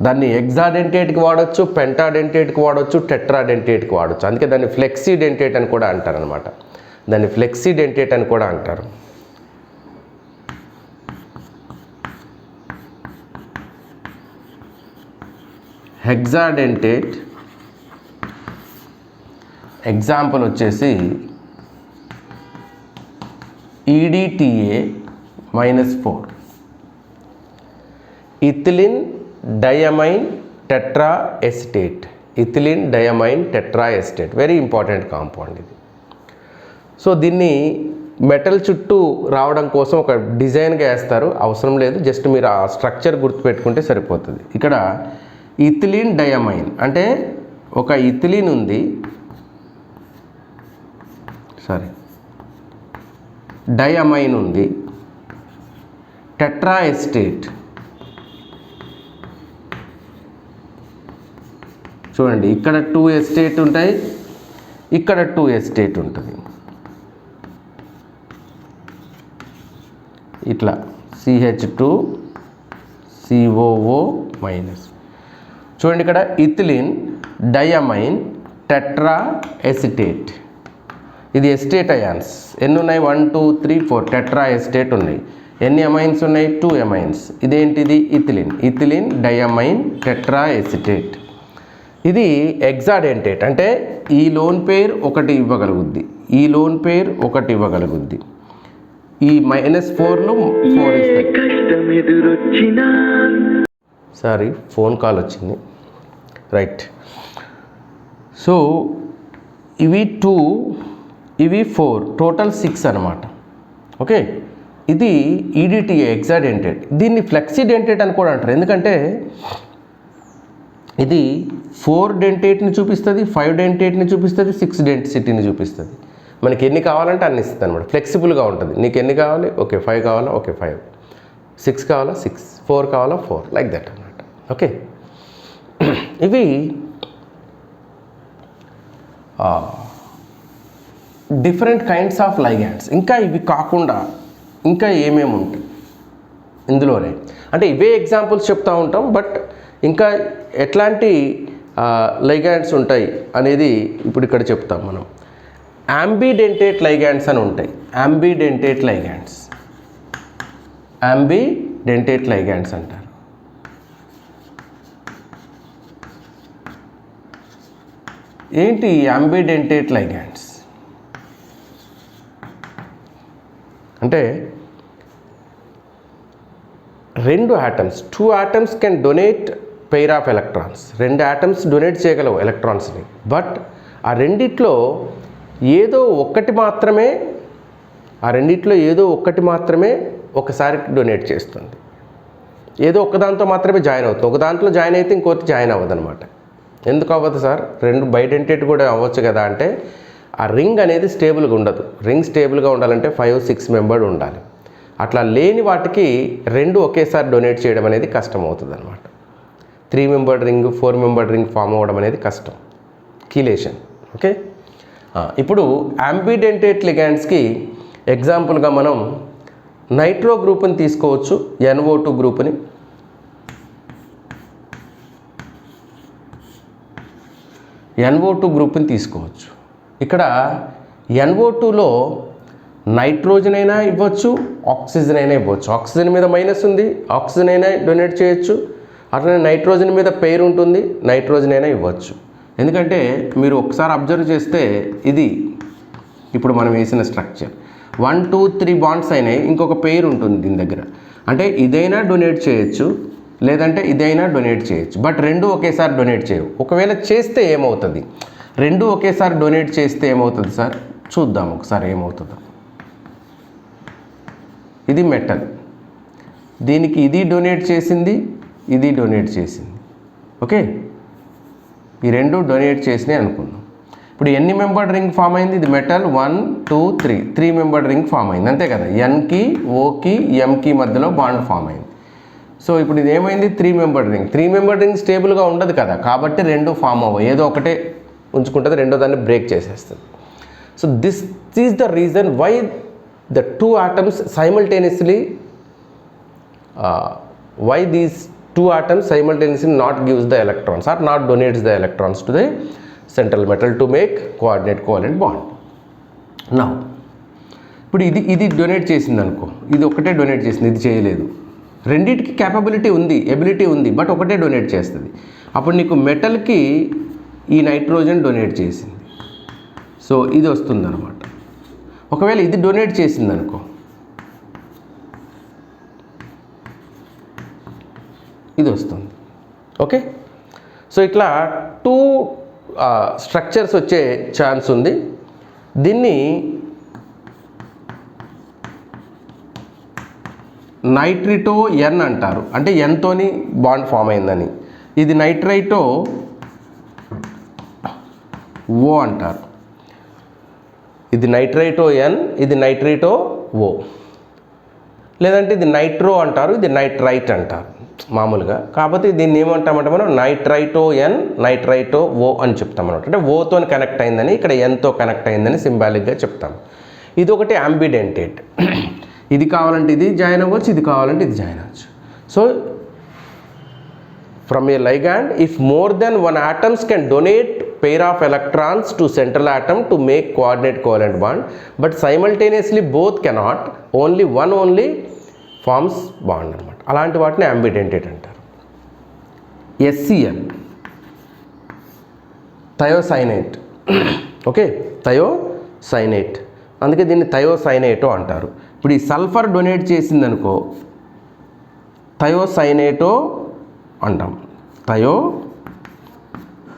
దాన్ని హెక్సాడెంటేట్కి వాడచ్చు, పెంటాడెంటేట్కి వాడచ్చు, టెట్రాడెంటేట్కి వాడచ్చు. అందుకే దాన్ని ఫ్లెక్సీడెంటేట్ అని కూడా అంటారు అనమాట. దాన్ని ఫ్లెక్సీడెంటేట్ అని కూడా అంటారు. హెక్సాడెంటేట్ ఎగ్జాంపుల్ వచ్చేసి EDTA-4, ethylene diamine tetraacetate. Ethylene diamine tetraacetate very important compound ఇది. సో దీన్ని మెటల్ చుట్టూ రావడం కోసం ఒక డిజైన్గా వేస్తారు, అవసరం లేదు, జస్ట్ మీరు ఆ స్ట్రక్చర్ గుర్తుపెట్టుకుంటే సరిపోతుంది. ఇక్కడ ఇథిలిన్ డయమైన్ అంటే ఒక ఇథిలిన్ ఉంది, డయమైన్ ఉంది, టెట్రాఎసిటేట్. చూడండి ఇక్కడ 2 ఎస్టేట్ ఉంటాయి, ఇక్కడ 2 ఎస్టేట్ ఉంటుంది. ఇట్లా CH2 COO-. చూడండి ఇక్కడ ఇథిలిన్ డయమైన్ టెట్రాఎసిటేట్. ఇది ఎస్టేట్ అయాన్స్. ఎన్ని ఉన్నాయి? 1 2 3 4 టెట్రా ఎస్టేట్ ఉన్నాయి. ఎన్ని అమైన్స్ ఉన్నాయి? 2 అమైన్స్. ఇదేంటిది? Ethylene diamine టెట్రాఎసిటేట్. ఇది హెక్సాడెంటేట్ అంటే ఈ లోన్ పేర్ ఒకటి ఇవ్వగలుగుద్ది, ఈ లోన్ పేర్ ఒకటి ఇవ్వగలుగుద్ది, ఈ -4లు 4 ఇస్తాయి. సారీ ఫోన్ కాల్ వచ్చింది. రైట్. సో ఇవి 2, ఇవి 4, టోటల్ 6 అనమాట. ఓకే, ఇది EDTA హెక్సాడెంటేట్. దీన్ని ఫ్లెక్సీడెంటేట్ అని కూడా అంటారు, ఎందుకంటే ఇది 4 డెంటేట్ని చూపిస్తుంది, 5 డెంటేట్ని చూపిస్తుంది, 6 డెన్సిటీని చూపిస్తుంది. మనకి ఎన్ని కావాలంటే అన్ని ఇస్తుంది అనమాట. ఫ్లెక్సిబుల్గా ఉంటుంది. నీకు ఎన్ని కావాలి? ఓకే 5 కావాలా? ఓకే 5. 6 కావాలా? 6. 4 కావాలా? 4. లైక్ దట్ అనమాట. ఓకే, ఇవి డిఫరెంట్ కైండ్స్ ఆఫ్ లైగాండ్స్. ఇంకా ఇవి కాకుండా ఇంకా ఏమేమి ఉంటాయి ఇందులోనే, అంటే ఇవే ఎగ్జాంపుల్స్ చెప్తూ ఉంటాం, బట్ ఇంకా ఎట్లాంటి లైగాండ్స్ ఉంటాయి అనేది ఇప్పుడు ఇక్కడ చెప్తాం మనం. యాంబిడెంటేట్ లైగాండ్స్ అని ఉంటాయి. యాంబిడెంటేట్ లైగాండ్స్ అంటారు. ఏంటి యాంబిడెంటేట్ లైగాండ్స్ అంటే? 2 atoms, 2 atoms can donate pair of electrons. 2 atoms donate చేయగలవు ఎలక్ట్రాన్స్ని, బట్ ఆ రెండిట్లో ఏదో ఒక్కటి మాత్రమే ఒకసారి డొనేట్ చేస్తుంది. ఏదో ఒక్కదాంతో మాత్రమే జాయిన్ అవుతుంది. ఒక దాంట్లో జాయిన్ అయితే ఇంకోటి జాయిన్ అవ్వదు అనమాట. ఎందుకు అవ్వదు సార్? 2 బైడెంటేట్ కూడా అవ్వచ్చు కదా అంటే, ఆ రింగ్ అనేది స్టేబుల్గా ఉండదు. రింగ్ స్టేబుల్గా ఉండాలంటే 5-6 మెంబర్డ్ ఉండాలి. అట్లా లేని వాటికి 2 ఒకేసారి డొనేట్ చేయడం అనేది కష్టం అవుతుంది అనమాట. 3 membered ring 4 membered ring form అవ్వడం అనేది కష్టం. కీలేషన్. ఓకే, ఇప్పుడు యాంబిడెంటేట్ లిగాండ్స్కి ఎగ్జాంపుల్గా మనం నైట్రో గ్రూప్ని తీసుకోవచ్చు, NO2 గ్రూప్ని. NO2 గ్రూప్ని తీసుకోవచ్చు. ఇక్కడ NO2లో నైట్రోజన్ అయినా ఇవ్వచ్చు, ఆక్సిజన్ అయినా ఇవ్వచ్చు. ఆక్సిజన్ మీద మైనస్ ఉంది, ఆక్సిజన్ అయినా డొనేట్ చేయొచ్చు. అట్లనే నైట్రోజన్ మీద పెయిర్ ఉంటుంది, నైట్రోజన్ అయినా ఇవ్వచ్చు. ఎందుకంటే మీరు ఒకసారి అబ్జర్వ్ చేస్తే ఇది ఇప్పుడు మనం వేసిన స్ట్రక్చర్ 1, 2, 3 బాండ్స్ అయినాయి, ఇంకొక పెయిర్ ఉంటుంది దీని దగ్గర. అంటే ఇదైనా డొనేట్ చేయొచ్చు, లేదంటే ఇదైనా డొనేట్ చేయొచ్చు. బట్ 2 ఒకేసారి డొనేట్ చేయవు. ఒకవేళ చేస్తే ఏమవుతుంది, 2 ఒకేసారి డొనేట్ చేస్తే ఏమవుతుంది సార్? చూద్దాం ఒకసారి ఏమవుతుందో. ఇది మెటల్, దీనికి ఇది డొనేట్ చేసింది, ఇది డొనేట్ చేసింది. ఓకే, ఈ 2 డొనేట్ చేసినాయి అనుకుందాం. ఇప్పుడు ఎన్ని మెంబర్డ్ రింగ్ ఫామ్ అయింది? ఇది మెటల్ 1, 2, 3 మెంబర్డ్ రింగ్ ఫామ్ అయింది, అంతే కదా. Nకి Oకి Mకి మధ్యలో బాండ్ ఫామ్ అయింది. సో ఇప్పుడు ఇది ఏమైంది? 3 మెంబర్డ్ రింగ్. 3 మెంబర్డ్ రింగ్ స్టేబుల్గా ఉండదు కదా, కాబట్టి 2 ఫామ్ అవ్వవు. ఏదో ఒకటే ఉంచుకుంటుంది, రెండో దాన్ని బ్రేక్ చేసేస్తుంది. So this is the reason why the 2 atoms simultaneously not gives the electrons or not donates the electrons to the central metal to make coordinate covalent bond. Now ఇప్పుడు ఇది డొనేట్ చేసింది అనుకో, ఇది ఒకటే డొనేట్ చేసింది, ఇది చేయలేదు. రెండింటికి క్యాపబిలిటీ ఉంది, ఎబిలిటీ ఉంది, బట్ ఒకటే డొనేట్ చేస్తుంది. అప్పుడు నీకు మెటల్కి ఈ నైట్రోజన్ డొనేట్ చేసింది, సో ఇది వస్తుంది అనమాట. ఒకవేళ ఇది డొనేట్ చేసింది అనుకో, ఇది వస్తుంది. ఓకే, సో ఇట్లా 2 స్ట్రక్చర్స్ వచ్చే ఛాన్స్ ఉంది. దీన్ని నైట్రిటో N అంటారు, అంటే Nతోని బాండ్ ఫామ్ అయిందని. ఇది నైట్రైటో O అంటారు. ఇది నైట్రైటో N, ఇది నైట్రైటో O. లేదంటే ఇది నైట్రో అంటారు, ఇది నైట్రైట్ అంటారు మామూలుగా. కాకపోతే దీన్ని ఏమంటామంటే మనం నైట్రైటో N, నైట్రైటో O అని చెప్తాం అనమాట. అంటే ఓతో కనెక్ట్ అయిందని, ఇక్కడ Nతో కనెక్ట్ అయిందని సింబాలిక్గా చెప్తాం. ఇది ఒకటి యాంబిడెంటేట్. ఇది కావాలంటే ఇది జాయిన్ అవ్వచ్చు, ఇది కావాలంటే ఇది జాయిన్ అవ్వచ్చు. So from a ligand, if more than 1 atoms can donate pair of electrons to central atom to make coordinate covalent bond, but simultaneously both cannot, only one forms bond అనమాట. అలాంటి వాటిని యాంబిడెంటేట్ అంటారు. SCN thiocyanate. Okay, thiocyanate, అందుకే దీన్ని థయోసైనేటో అంటారు. ఇప్పుడు ఈ sulphur donate చేసిందనుకో థయోసైనేటో అంటాం.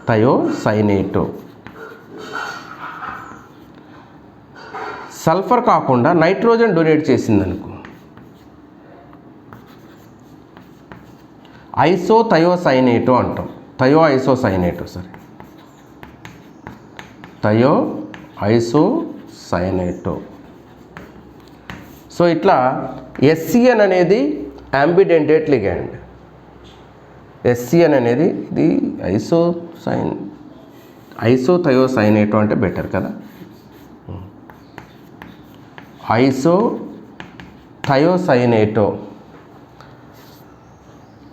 థయోసైనేటో. సల్ఫర్ కాకుండా నైట్రోజన్ డొనేట్ చేసిందనుకో ఐసోథయోసైనేటో అంటాం. థయోఐసోసైనేటో, సరే, థయోఐసోసైనేటో. సో ఇట్లా SCN అనేది యాంబిడెంటేట్ లిగాండ్. SCN అనేది ఇది ఐసోథయోసైనేటో అంటే బెటర్ కదా.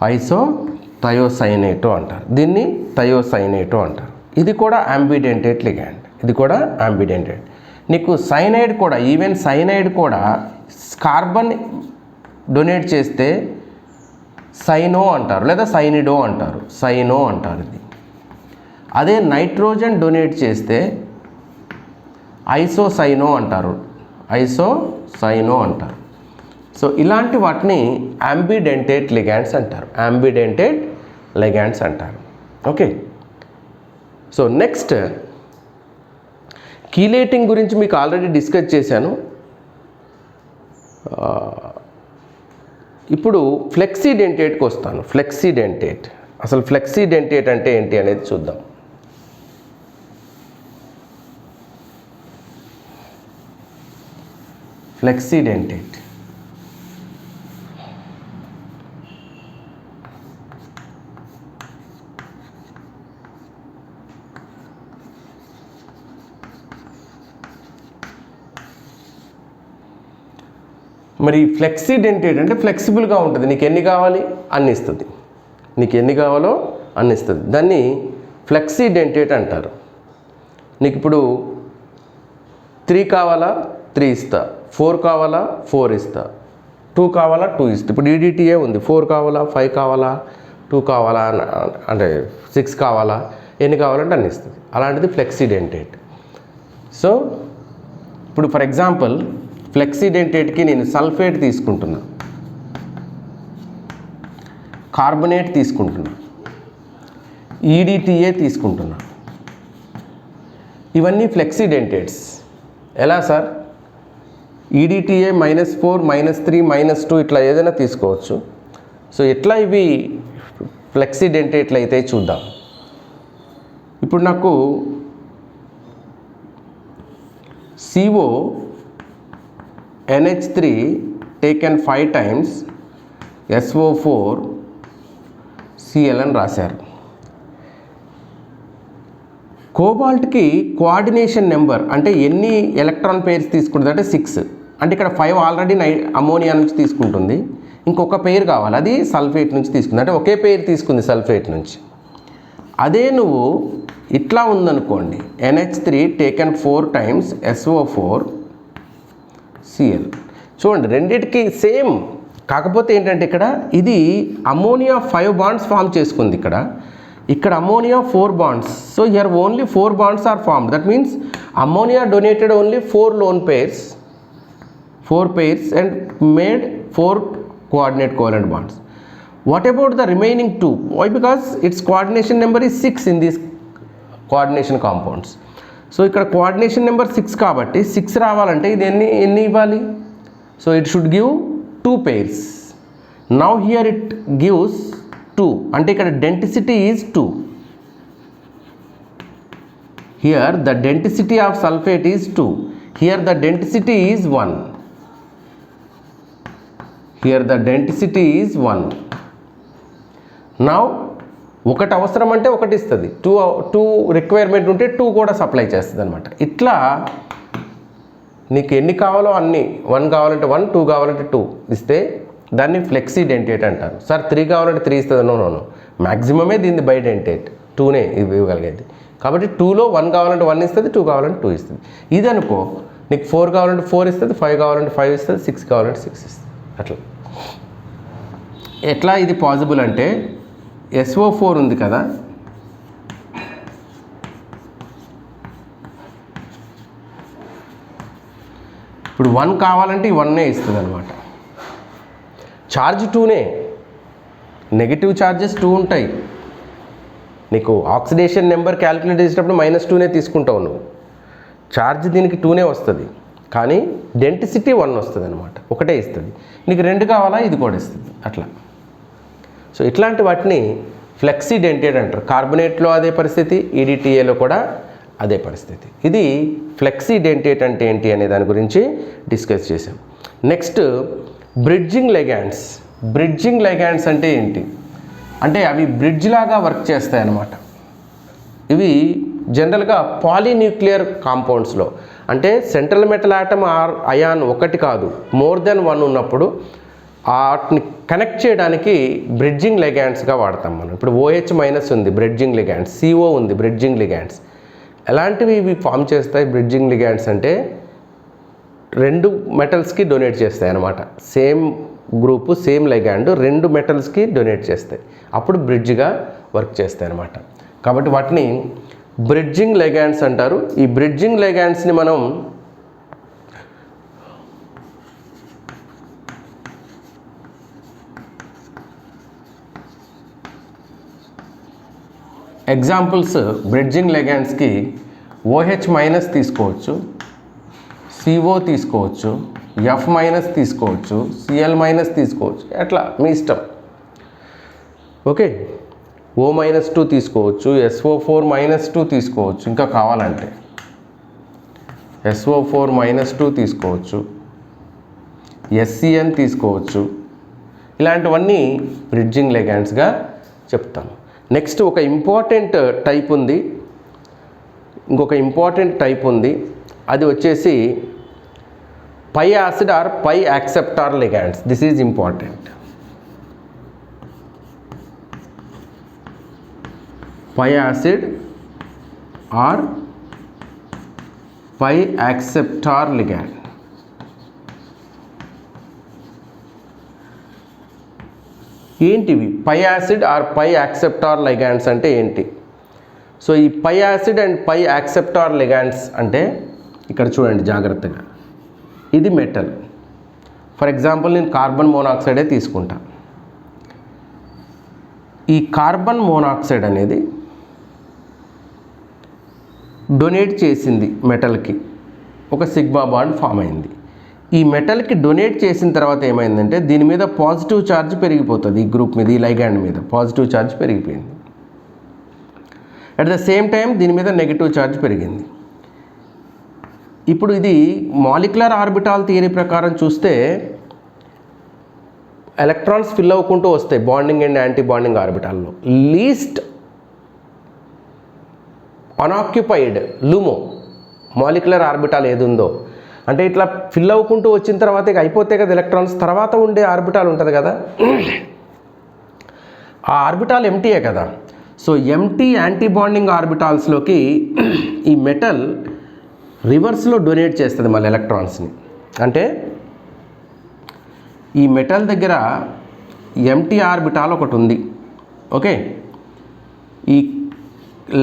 ఐసోథయోసైనేటో అంటారు, దీన్ని థయోసైనేటో అంటారు. ఇది కూడా యాంబిడెంటేట్ లిగాండ్, ఇది కూడా యాంబిడెంటేట్. నీకు సైనైడ్ కూడా, ఈవెన్ సైనైడ్ కూడా కార్బన్ డొనేట్ చేస్తే సైనో అంటారు, లేదా సైనిడో అంటారు, సైనో అంటారు ఇది. అదే నైట్రోజన్ డొనేట్ చేస్తే ఐసోసైనో అంటారు, ఐసోసైనో అంటారు. సో ఇలాంటి వాటిని యాంబిడెంటేట్ లిగాండ్స్ అంటారు, యాంబిడెంటేట్ లిగాండ్స్ అంటారు. ఓకే, సో నెక్స్ట్ కీలేటింగ్ గురించి మీకు ఆల్రెడీ డిస్కస్ చేశాను. ఇప్పుడు ఫ్లెక్సీడెంటేట్కి వస్తాను. ఫ్లెక్సీడెంటేట్, అసలు ఫ్లెక్సీడెంటేట్ అంటే ఏంటి అనేది చూద్దాం. ఫ్లెక్సీడెంటేట్. మరి ఫ్లెక్సీడెంటేట్ అంటే ఫ్లెక్సిబుల్గా ఉంటుంది, నీకు ఎన్ని కావాలి అన్ని ఇస్తుంది, నీకు ఎన్ని కావాలో అన్ని ఇస్తుంది. దాన్ని ఫ్లెక్సీడెంటేట్ అంటారు. నీకు ఇప్పుడు 3 కావాలా 3 ఇస్తా, 4 కావాలా 4 ఇస్తా, 2 కావాలా 2 ఇస్తా. ఇప్పుడు ఈడిటిఏ ఉంది, 4 కావాలా 5 కావాలా 2 కావాలా అంటే 6 కావాలా, ఎన్ని కావాలంటే అన్ని ఇస్తుంది. అలాంటిది ఫ్లెక్సీడెంటేట్. సో ఇప్పుడు ఫర్ ఎగ్జాంపుల్ ఫ్లెక్సీడెంటేట్కి నేను సల్ఫేట్ తీసుకుంటున్నా, కార్బొనేట్ తీసుకుంటున్నా, ఈడిటిఏ తీసుకుంటున్నా. ఇవన్నీ ఫ్లెక్సీడెంటేట్స్. ఎలా సార్? ఈడిటిఏ -4 -3 -2 ఇట్లా ఏదైనా తీసుకోవచ్చు. సో ఎట్లా ఇవి ఫ్లెక్సీడెంటేట్లు అయితే చూద్దాం. ఇప్పుడు నాకు CO NH3 taken 5 times SO4 Cl అని రాశారు. కోబాల్ట్కి కోఆర్డినేషన్ నెంబర్ అంటే ఎన్ని ఎలక్ట్రాన్ పేర్స్ తీసుకుంటుంది అంటే 6. అంటే ఇక్కడ 5 ఆల్రెడీ అమోనియా నుంచి తీసుకుంటుంది, ఇంకొక పేరు కావాలి, అది సల్ఫేట్ నుంచి తీసుకుంది. అంటే ఒకే పేరు తీసుకుంది సల్ఫేట్ నుంచి. అదే నువ్వు ఇట్లా ఉందనుకోండి, NH3 taken 4 times SO4 Cl. చూడండి రెండిటికి సేమ్, కాకపోతే ఏంటంటే ఇక్కడ ఇది అమోనియా 5 బాండ్స్ ఫామ్ చేసుకుంది, ఇక్కడ ammonia 4 bonds. So here only 4 bonds are formed. That means ammonia donated only 4 lone pairs, 4 pairs and made 4 coordinate covalent bonds. What about the remaining 2? Why? Because its coordination number is 6 in these coordination compounds. So ఇక్కడ coordination number 6 కాబట్టి 6 రావాలంటే ఇది ఎన్ని ఇవ్వాలి? So it should give 2 pairs. Now here it gives 2, అంటే ఇక్కడ density is 2. Here the density of sulphate is 2. Here the density is 1. Here the density is 1. Now ఒకటి అవసరం అంటే ఒకటి ఇస్తుంది, 2 రిక్వైర్మెంట్ ఉంటే 2 కూడా సప్లై చేస్తుంది అనమాట. ఇట్లా నీకు ఎన్ని కావాలో అన్ని, 1 కావాలంటే 1, 2 కావాలంటే 2 ఇస్తే దాన్ని ఫ్లెక్సీడెంటేట్ అంటారు. సార్ 3 కావాలంటే 3 ఇస్తుంది, నో మ్యాక్సిమమే దీన్ని బైడెంటేట్ 2నే ఇవ్వగలిగేది. కాబట్టి 2లో 1 కావాలంటే 1 ఇస్తుంది, 2 కావాలంటే 2 ఇస్తుంది. ఇది అనుకో నీకు 4 కావాలంటే 4 ఇస్తుంది, 5 కావాలంటే 5 ఇస్తుంది, 6 కావాలంటే 6 ఇస్తుంది. అట్లా ఎట్లా ఇది పాసిబుల్ అంటే SO4 ఉంది కదా, ఇప్పుడు 1 కావాలంటే ఈ 1నే ఇస్తుంది అనమాట. ఛార్జ్ 2నే, నెగిటివ్ ఛార్జెస్ 2 ఉంటాయి. నీకు ఆక్సిడేషన్ నెంబర్ క్యాలిక్యులేట్ చేసేటప్పుడు -2నే తీసుకుంటావు నువ్వు. ఛార్జ్ దీనికి 2నే వస్తుంది, కానీ డెన్సిటీ 1 వస్తుంది అనమాట, ఒకటే ఇస్తుంది. నీకు 2 కావాలా, ఇది కూడా ఇస్తుంది. అట్లా సో ఇట్లాంటి వాటిని ఫ్లెక్సీడెంటేట్ అంటారు. కార్బొనేట్లో అదే పరిస్థితి, ఈడిటిఏలో కూడా అదే పరిస్థితి. ఇది ఫ్లెక్సీడెంటేట్ అంటే ఏంటి అనే దాని గురించి డిస్కస్ చేసాం. Next bridging ligands. Bridging ligands అంటే ఏంటి అంటే అవి బ్రిడ్జ్ లాగా వర్క్ చేస్తాయి అన్నమాట. ఇవి జనరల్గా పాలీన్యూక్లియర్ కాంపౌండ్స్లో, అంటే central metal atom or ion ఒకటి కాదు, మోర్ దెన్ 1 ఉన్నప్పుడు వాటిని కనెక్ట్ చేయడానికి బ్రిడ్జింగ్ లెగాండ్స్గా వాడతాం మనం. ఇప్పుడు OH- ఉంది, బ్రిడ్జింగ్ లిగాండ్స్, CO ఉంది, బ్రిడ్జింగ్ లిగాండ్స్. ఎలాంటివి ఇవి ఫామ్ చేస్తాయి బ్రిడ్జింగ్ లిగాండ్స్ అంటే 2 మెటల్స్కి డొనేట్ చేస్తాయి అన్నమాట. సేమ్ గ్రూపు సేమ్ లెగాండ్ 2 మెటల్స్కి డొనేట్ చేస్తాయి, అప్పుడు బ్రిడ్జ్గా వర్క్ చేస్తాయి అన్నమాట. కాబట్టి వాటిని బ్రిడ్జింగ్ లెగాండ్స్ అంటారు. ఈ బ్రిడ్జింగ్ లెగాండ్స్ని మనం ఎగ్జాంపుల్స్ బ్రిడ్జింగ్ లెగాండ్స్కి OH- తీసుకోవచ్చు, CO తీసుకోవచ్చు, F- తీసుకోవచ్చు, Cl- తీసుకోవచ్చు, అట్లా మీ ఇష్టం. ఓకే, O-2 తీసుకోవచ్చు, SO4- తీసుకోవచ్చు, ఇంకా కావాలంటే SO4- తీసుకోవచ్చు, SCN తీసుకోవచ్చు. ఇలాంటివన్నీ బ్రిడ్జింగ్ లిగాండ్స్గా చెప్తాము. నెక్స్ట్ ఒక ఇంపార్టెంట్ టైప్ ఉంది, ఇంకొక ఇంపార్టెంట్ టైప్ ఉంది, అది వచ్చేసి pi acid or pi acceptor ligands. This is important. Pi acid or pi acceptor ligand. ఏంటివి pi acid or pi acceptor ligands అంటే ఏంటి? సో ఈ pi acid and pi acceptor ligands అంటే ఇక్కడ చూడండి జాగ్రత్తగా, ఇది మెటల్. ఫర్ ఎగ్జాంపుల్ నేను కార్బన్ మోనాక్సైడే తీసుకుంటా. ఈ కార్బన్ మోనాక్సైడ్ అనేది డొనేట్ చేసింది మెటల్కి, ఒక సిగ్మా బాండ్ ఫామ్ అయింది. ఈ మెటల్కి డొనేట్ చేసిన తర్వాత ఏమైందంటే దీని మీద పాజిటివ్ ఛార్జ్ పెరిగిపోతుంది, ఈ గ్రూప్ మీద, ఈ లైగాండ్ మీద పాజిటివ్ ఛార్జ్ పెరిగిపోయింది. అట్ ద సేమ్ టైం దీని మీద నెగిటివ్ ఛార్జ్ పెరిగింది. ఇప్పుడు ఇది మాలిక్యులర్ ఆర్బిటాల్ థియరీ ప్రకారం చూస్తే ఎలక్ట్రాన్స్ ఫిల్ అవ్వకుంటూ వస్తాయి బాండింగ్ అండ్ యాంటీ బాండింగ్ ఆర్బిటాల్లో. Least unoccupied LUMO molecular orbital ఏది ఉందో, అంటే ఇట్లా ఫిల్ అవ్వకుంటూ వచ్చిన తర్వాత ఇక అయిపోతే కదా ఎలక్ట్రాన్స్, తర్వాత ఉండే ఆర్బిటాల్ ఉంటుంది కదా, ఆ ఆర్బిటాల్ ఎంటీయే కదా. సో ఎంటీ యాంటీ బాండింగ్ ఆర్బిటాల్స్లోకి ఈ మెటల్ రివర్స్లో డొనేట్ చేస్తుంది మళ్ళీ ఎలక్ట్రాన్స్ని. అంటే ఈ మెటల్ దగ్గర ఎంటీ ఆర్బిటాల్ ఒకటి ఉంది, ఓకే. ఈ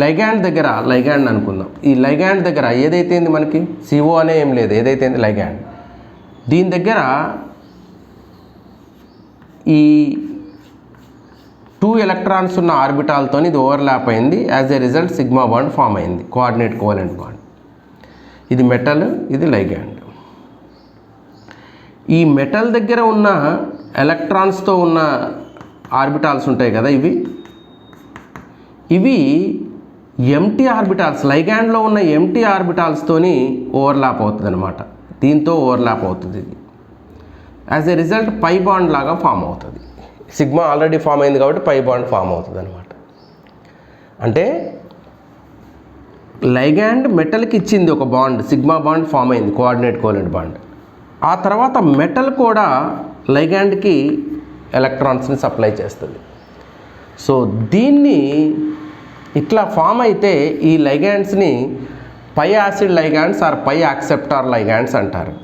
లైగాండ్ దగ్గర, లైగాండ్ అనుకుందాం, ఈ లైగాండ్ దగ్గర ఏదైతే మనకి CO అనే ఏం లేదు, ఏదైతే లైగాండ్, దీని దగ్గర ఈ 2 ఎలక్ట్రాన్స్ ఉన్న ఆర్బిటాల్తో ఇది ఓవర్లాప్ అయింది. As a result sigma bond form అయింది, కోఆర్డినేట్ కోవలెంట్ బాండ్. ఇది మెటల్, ఇది లైగాండ్. ఈ మెటల్ దగ్గర ఉన్న ఎలక్ట్రాన్స్తో ఉన్న ఆర్బిటాల్స్ ఉంటాయి కదా, ఇవి ఎంటీ ఆర్బిటాల్స్, లైగాండ్లో ఉన్న ఎంటీ ఆర్బిటాల్స్తోని ఓవర్లాప్ అవుతుంది అనమాట. దీంతో ఓవర్లాప్ అవుతుంది ఇది. As a result pi bond లాగా ఫామ్ అవుతుంది. సిగ్మా ఆల్రెడీ ఫామ్ అయింది కాబట్టి పై బాండ్ ఫామ్ అవుతుంది అనమాట. అంటే లైగాండ్ మెటల్కి ఇచ్చింది ఒక బాండ్, సిగ్మా బాండ్ ఫామ్ అయింది, కోఆర్డినేట్ కోవలెంట్ బాండ్. ఆ తర్వాత మెటల్ కూడా లైగాండ్కి ఎలక్ట్రాన్స్ని సప్లై చేస్తుంది. సో దీన్ని ఇట్లా ఫామ్ అయితే ఈ లైగాండ్స్ని pi acid ligands or pi acceptor ligands అంటారు,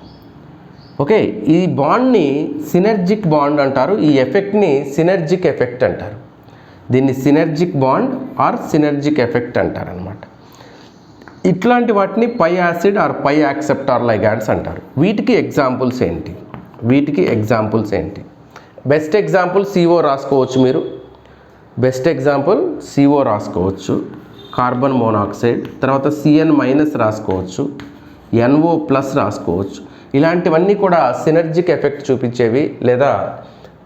ఓకే. ఈ బాండ్ని సినర్జిక్ బాండ్ అంటారు, ఈ ఎఫెక్ట్ని సినర్జిక్ ఎఫెక్ట్ అంటారు. దీన్ని synergic bond or synergic effect అంటారు అనమాట. ఇట్లాంటి వాటిని pi acid or pi acceptor ligands అంటారు. వీటికి ఎగ్జాంపుల్స్ ఏంటి? బెస్ట్ ఎగ్జాంపుల్ CO రాసుకోవచ్చు మీరు. బెస్ట్ ఎగ్జాంపుల్ CO రాసుకోవచ్చు, కార్బన్ మోనాక్సైడ్. తర్వాత CN- రాసుకోవచ్చు, NO+ రాసుకోవచ్చు. ఇలాంటివన్నీ కూడా సినర్జిక్ ఎఫెక్ట్ చూపించేవి, లేదా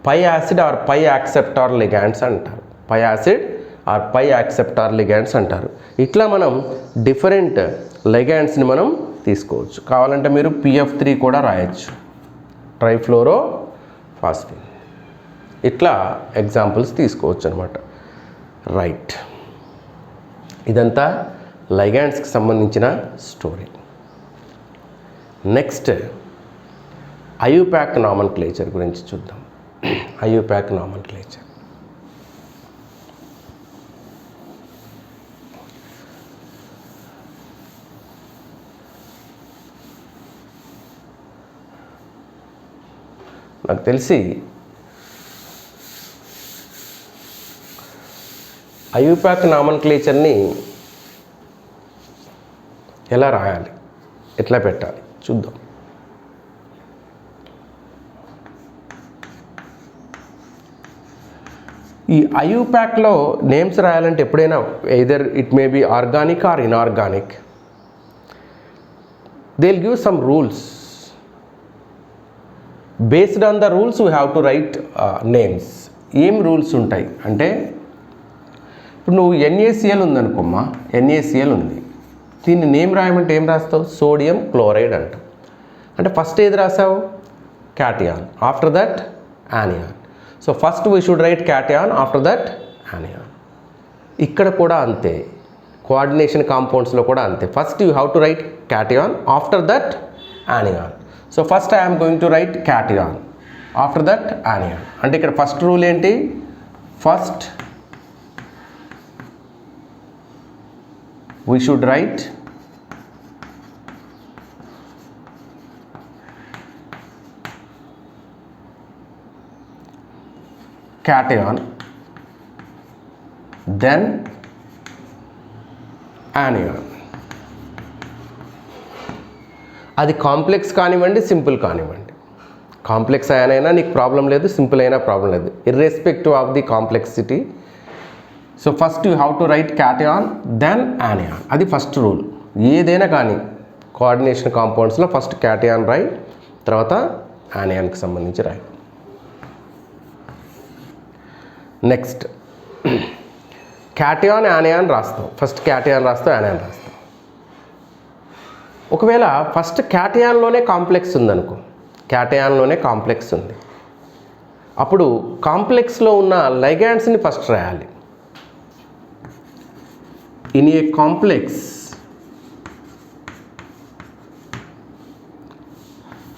pi acid or pi acceptor ligands అంటారు. Pi acid or pi acceptor ligands అంటారు. ఇట్లా మనం డిఫరెంట్ లిగాండ్స్ని మనం తీసుకోవచ్చు. కావాలంటే మీరు PF3 కూడా రాయొచ్చు, ట్రైఫ్లోరో ఫాస్ఫేట్. ఇట్లా ఎగ్జాంపుల్స్ తీసుకోవచ్చు అనమాట. రైట్, ఇదంతా లైగాండ్స్కి సంబంధించిన స్టోరీ. నెక్స్ట్ IUPAC నామన్క్లేచర్ గురించి చూద్దాం. IUPAC నామన్క్లేచర్. నాకు తెలిసి IUPAC నామన్క్లేచర్ని ఎలా రాయాలి, ఎట్లా పెట్టాలి చూద్దాం. ఈ IUPACలో నేమ్స్ రాయాలంటే ఎప్పుడైనా either it may be organic or inorganic, they will give some rules. Based on the rules we have to write names. ఏం రూల్స్ ఉంటాయి అంటే, ఇప్పుడు నువ్వు NaCl ఉందనుకోమ్మా, NaCl ఉంది, దీన్ని నేమ్ రాయమంటే ఏం రాస్తావు? సోడియం క్లోరైడ్ అంటావు. అంటే ఫస్ట్ ఏది రాసావు? cation, after that anion. So first we should write cation, after that anion. ఇక్కడ కూడా అంతే, కోఆర్డినేషన్ కాంపౌండ్స్లో కూడా అంతే. First you have to write cation, after that anion. So first I'm going to write cation, after that anion. అంటే ఇక్కడ first rule ఏంటి, first we should write cation, then anion. అది కాంప్లెక్స్ కానివ్వండి, సింపుల్ కానివ్వండి. Complex ion అయినా నీకు problem లేదు, simple అయినా ప్రాబ్లం లేదు, irrespective of the complexity. So first you have to write cation, then anion. అది ఫస్ట్ రూల్. ఏదైనా కానీ కోఆర్డినేషన్ కాంపౌండ్స్లో ఫస్ట్ cation రాయి, తర్వాత anionకి సంబంధించి రాయి. నెక్స్ట్ cation anion రాస్తాం, ఫస్ట్ cation రాస్తాం, anion రాస్తాం. ఒకవేళ ఫస్ట్ క్యాటయాన్లోనే కాంప్లెక్స్ ఉందనుకో, క్యాటయాన్లోనే కాంప్లెక్స్ ఉంది, అప్పుడు కాంప్లెక్స్లో ఉన్న లైగాండ్స్ని ఫస్ట్ రాయాలి. In a complex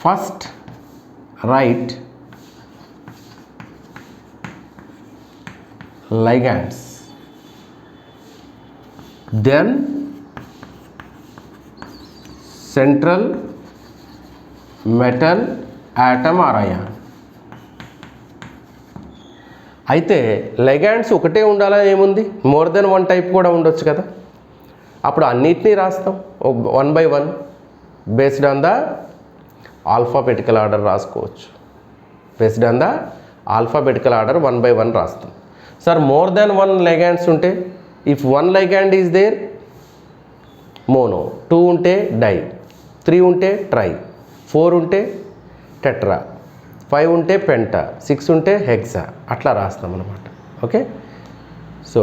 first right ligands, then central metal atom or ion. అయితే లైగాండ్స్ ఒకటే ఉండాలని ఏముంది, మోర్ దెన్ వన్ టైప్ కూడా ఉండొచ్చు కదా. అప్పుడు అన్నిటినీ రాస్తాం 1 by 1 based on the alphabetical order రాసుకోవచ్చు. Based on the alphabetical order 1 by 1 రాస్తాం. సార్ మోర్ దెన్ 1 లైగాండ్స్ ఉంటే, if 1 ligand is there mono, 2 ఉంటే డై, 3 ఉంటే ట్రై, 4 ఉంటే టెట్రా, 5 ఉంటే పెంటా, 6 ఉంటే హెక్సా, అట్లా రాస్తాం అన్నమాట. ఓకే. సో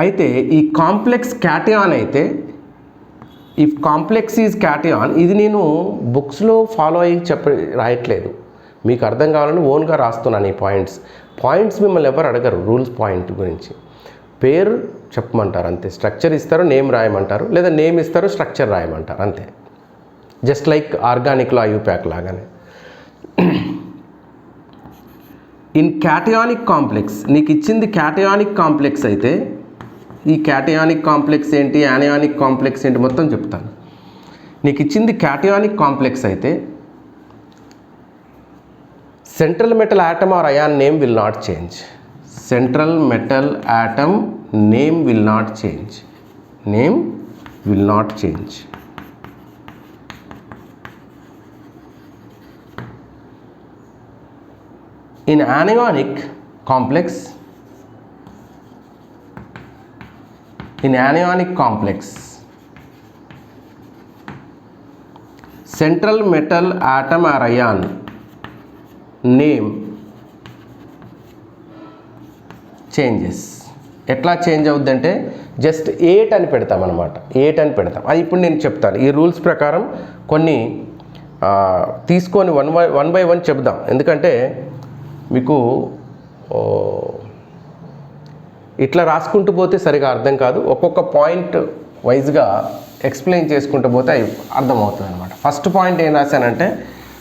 అయితే ఈ కాంప్లెక్స్ క్యాటయాన్ అయితే, ఇఫ్ కాంప్లెక్స్ ఈజ్ క్యాటయాన్, ఇది నేను బుక్స్లో ఫాలో అయ్యి రాయట్లేదు, మీకు అర్థం కావాలని ఓన్గా రాస్తున్నాను. ఈ పాయింట్స్ మిమ్మల్ని ఎవరు అడగరు రూల్స్ పాయింట్ గురించి. పేరు చెప్పమంటారు అంతే, స్ట్రక్చర్ ఇస్తారు, నేమ్ రాయమంటారు, లేదా నేమ్ ఇస్తారు, స్ట్రక్చర్ రాయమంటారు అంతే. జస్ట్ లైక్ ఆర్గానిక్లో ఐయుప్యాక్ లాగానే. ఇన్ క్యాటయానిక్ కాంప్లెక్స్, నీకు ఇచ్చింది క్యాటయానిక్ కాంప్లెక్స్ అయితే, ఈ క్యాటయానిక్ కాంప్లెక్స్ ఏంటి, యానియానిక్ కాంప్లెక్స్ ఏంటి మొత్తం చెప్తాను. నీకు ఇచ్చింది క్యాటయానిక్ కాంప్లెక్స్ అయితే, central metal atom or ion name will not change. Central metal atom name will not change. Name will not change. In anionic complex, central metal atom or ion name changes. ఎట్లా change అవుద్దంటే just 8 అని పెడతాం అనమాట, 8 అని పెడతాం. అది ఇప్పుడు నేను చెప్తాను. ఈ రూల్స్ ప్రకారం కొన్ని తీసుకొని 1 by 1 చెప్దాం, ఎందుకంటే మీకు ఇట్లా రాసుకుంటూ పోతే సరిగా అర్థం కాదు. ఒక్కొక్క పాయింట్ వైజ్గా ఎక్స్ప్లెయిన్ చేసుకుంటూ పోతే అర్థమవుతుంది అనమాట. ఫస్ట్ పాయింట్ ఏం రాశానంటే,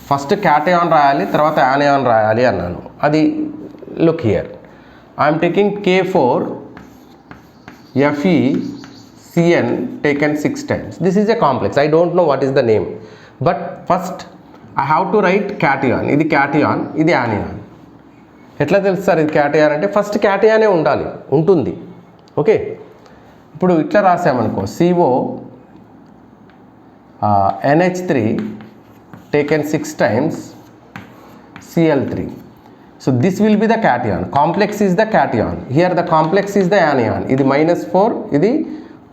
ఫస్ట్ క్యాటయాన్ రాయాలి, తర్వాత యానియాన్ రాయాలి అన్నాను. అది look here, I'm taking K4 FeCN taken 6 times. This is a complex. I don't know what is the name, but first I have to write cation. ఇది cation, ఇది anion. ఎట్లా తెలుస్తారు ఇది క్యాటయాన్ అంటే, ఫస్ట్ క్యాటయానే ఉంటుంది. ఓకే. ఇప్పుడు ఇట్లా రాసామనుకో, CO NH3 taken 6 times Cl3. So this will be the cation. Complex is the cation. Here the complex is the anion. ఇది -4, ఇది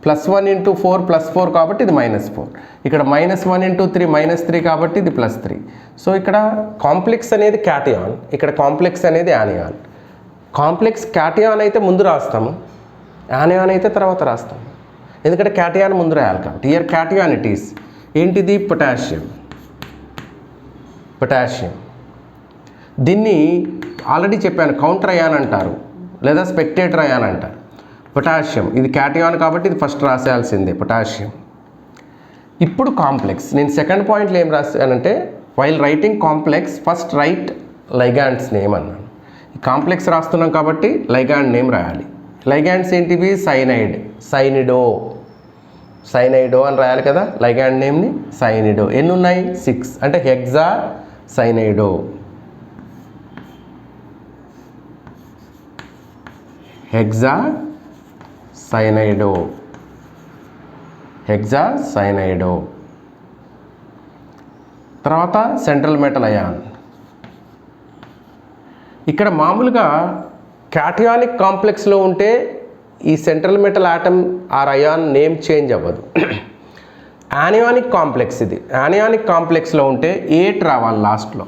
+1 into 4 +4 కాబట్టి ఇది -4. ఇక్కడ -1 into 3 -3 కాబట్టి ఇది +3. సో ఇక్కడ కాంప్లెక్స్ అనేది క్యాటయాన్, ఇక్కడ కాంప్లెక్స్ అనేది యానియాన్. కాంప్లెక్స్ క్యాటయాన్ అయితే ముందు రాస్తాము, యానియాన్ అయితే తర్వాత రాస్తాము, ఎందుకంటే క్యాటయాన్ ముందు రాయాలి కాబట్టి. హియర్ క్యాటయాన్ ఇట్ ఈస్ ఏంటిది, పొటాషియం. పొటాషియం. దీన్ని ఆల్రెడీ చెప్పాను, కౌంటర్ అయాన్ అంటారు లేదా స్పెక్టేటర్ అయాన్ అంటారు. పొటాషియం ఇది క్యాటయాన్ కాబట్టి ఇది ఫస్ట్ రాసేయాల్సిందే పొటాషియం. ఇప్పుడు కాంప్లెక్స్. నేను సెకండ్ పాయింట్లో ఏం రాశానంటే while writing complex first write ligands name అన్నాను. ఈ కాంప్లెక్స్ రాస్తున్నాం కాబట్టి లైగాండ్ నేమ్ రాయాలి. లైగాండ్స్ ఏంటివి? సైనైడ్, సైనైడో అని రాయాలి కదా లైగాండ్ నేమ్ని. సైనిడో ఎన్ని ఉన్నాయి? 6. అంటే హెక్సా సైనైడో. హెక్సాసైనైడో. తర్వాత సెంట్రల్ మెటల్ అయాన్. ఇక్కడ మామూలుగా క్యాటయానిక్ కాంప్లెక్స్లో ఉంటే ఈ central metal atom or ion name change అవ్వదు. యానియానిక్ కాంప్లెక్స్ ఇది. యానియానిక్ కాంప్లెక్స్లో ఉంటే 8 రావాలి లాస్ట్లో,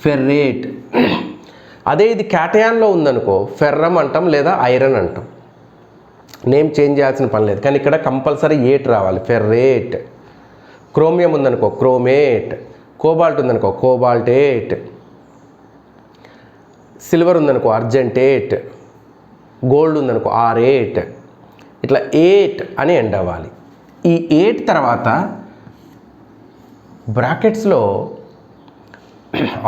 ఫెర్రేట్. అదే ఇది క్యాటయాన్లో ఉందనుకో ఫెర్రమ్ అంటాం లేదా ఐరన్ అంటాం. నేమ్ చేంజ్ చేయాల్సిన పని లేదు, కానీ ఇక్కడ కంపల్సరీ 8 రావాలి, ఫెర్రేట్. క్రోమియం ఉందనుకో క్రోమేట్, కోబాల్ట్ ఉందనుకో కోబాల్టేట్, సిల్వర్ ఉందనుకో అర్జెంటేట్, గోల్డ్ ఉందనుకో R8. ఇట్లా 8 అని ఎండ్ అవ్వాలి. ఈ 8 తర్వాత బ్రాకెట్స్లో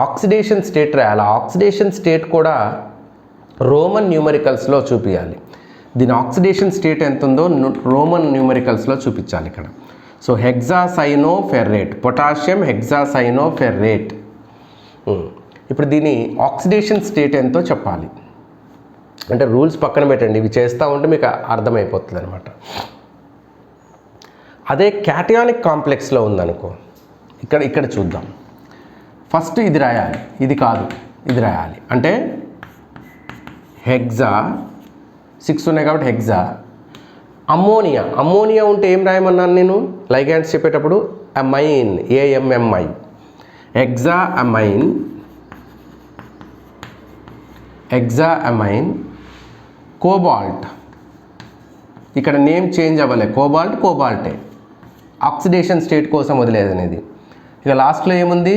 ఆక్సిడేషన్ స్టేట్ రాయాలి. ఆక్సిడేషన్ స్టేట్ కూడా రోమన్ న్యూమరికల్స్లో చూపించాలి. దీని ఆక్సిడేషన్ స్టేట్ ఎంత ఉందో రోమన్ న్యూమరికల్స్లో చూపించాలి ఇక్కడ. So hexacyanoferrate, potassium hexacyanoferrate. ఇప్పుడు దీని ఆక్సిడేషన్ స్టేట్ ఎంతో చెప్పాలి. అంటే రూల్స్ పక్కన పెట్టండి, ఇవి చేస్తూ ఉంటే మీకు అర్థమైపోతుంది అనమాట. అదే క్యాటయానిక్ కాంప్లెక్స్లో ఉందనుకో ఇక్కడ చూద్దాం. ఫస్ట్ ఇది రాయాలి, ఇది కాదు ఇది రాయాలి. అంటే హెక్సా 6 ఉన్నాయి కాబట్టి హెక్సా. అమ్మోనియా ఉంటే ఏం రాయమన్నాను నేను లైగాండ్స్ చెప్పేటప్పుడు? Amine, AMMI. హెక్సాఅమైన్. కోబాల్ట్ ఇక్కడ నేమ్ చేంజ్ అవ్వలే, కోబాల్టే. ఆక్సిడేషన్ స్టేట్ కోసం వదిలేదనేది. ఇక లాస్ట్లో ఏముంది?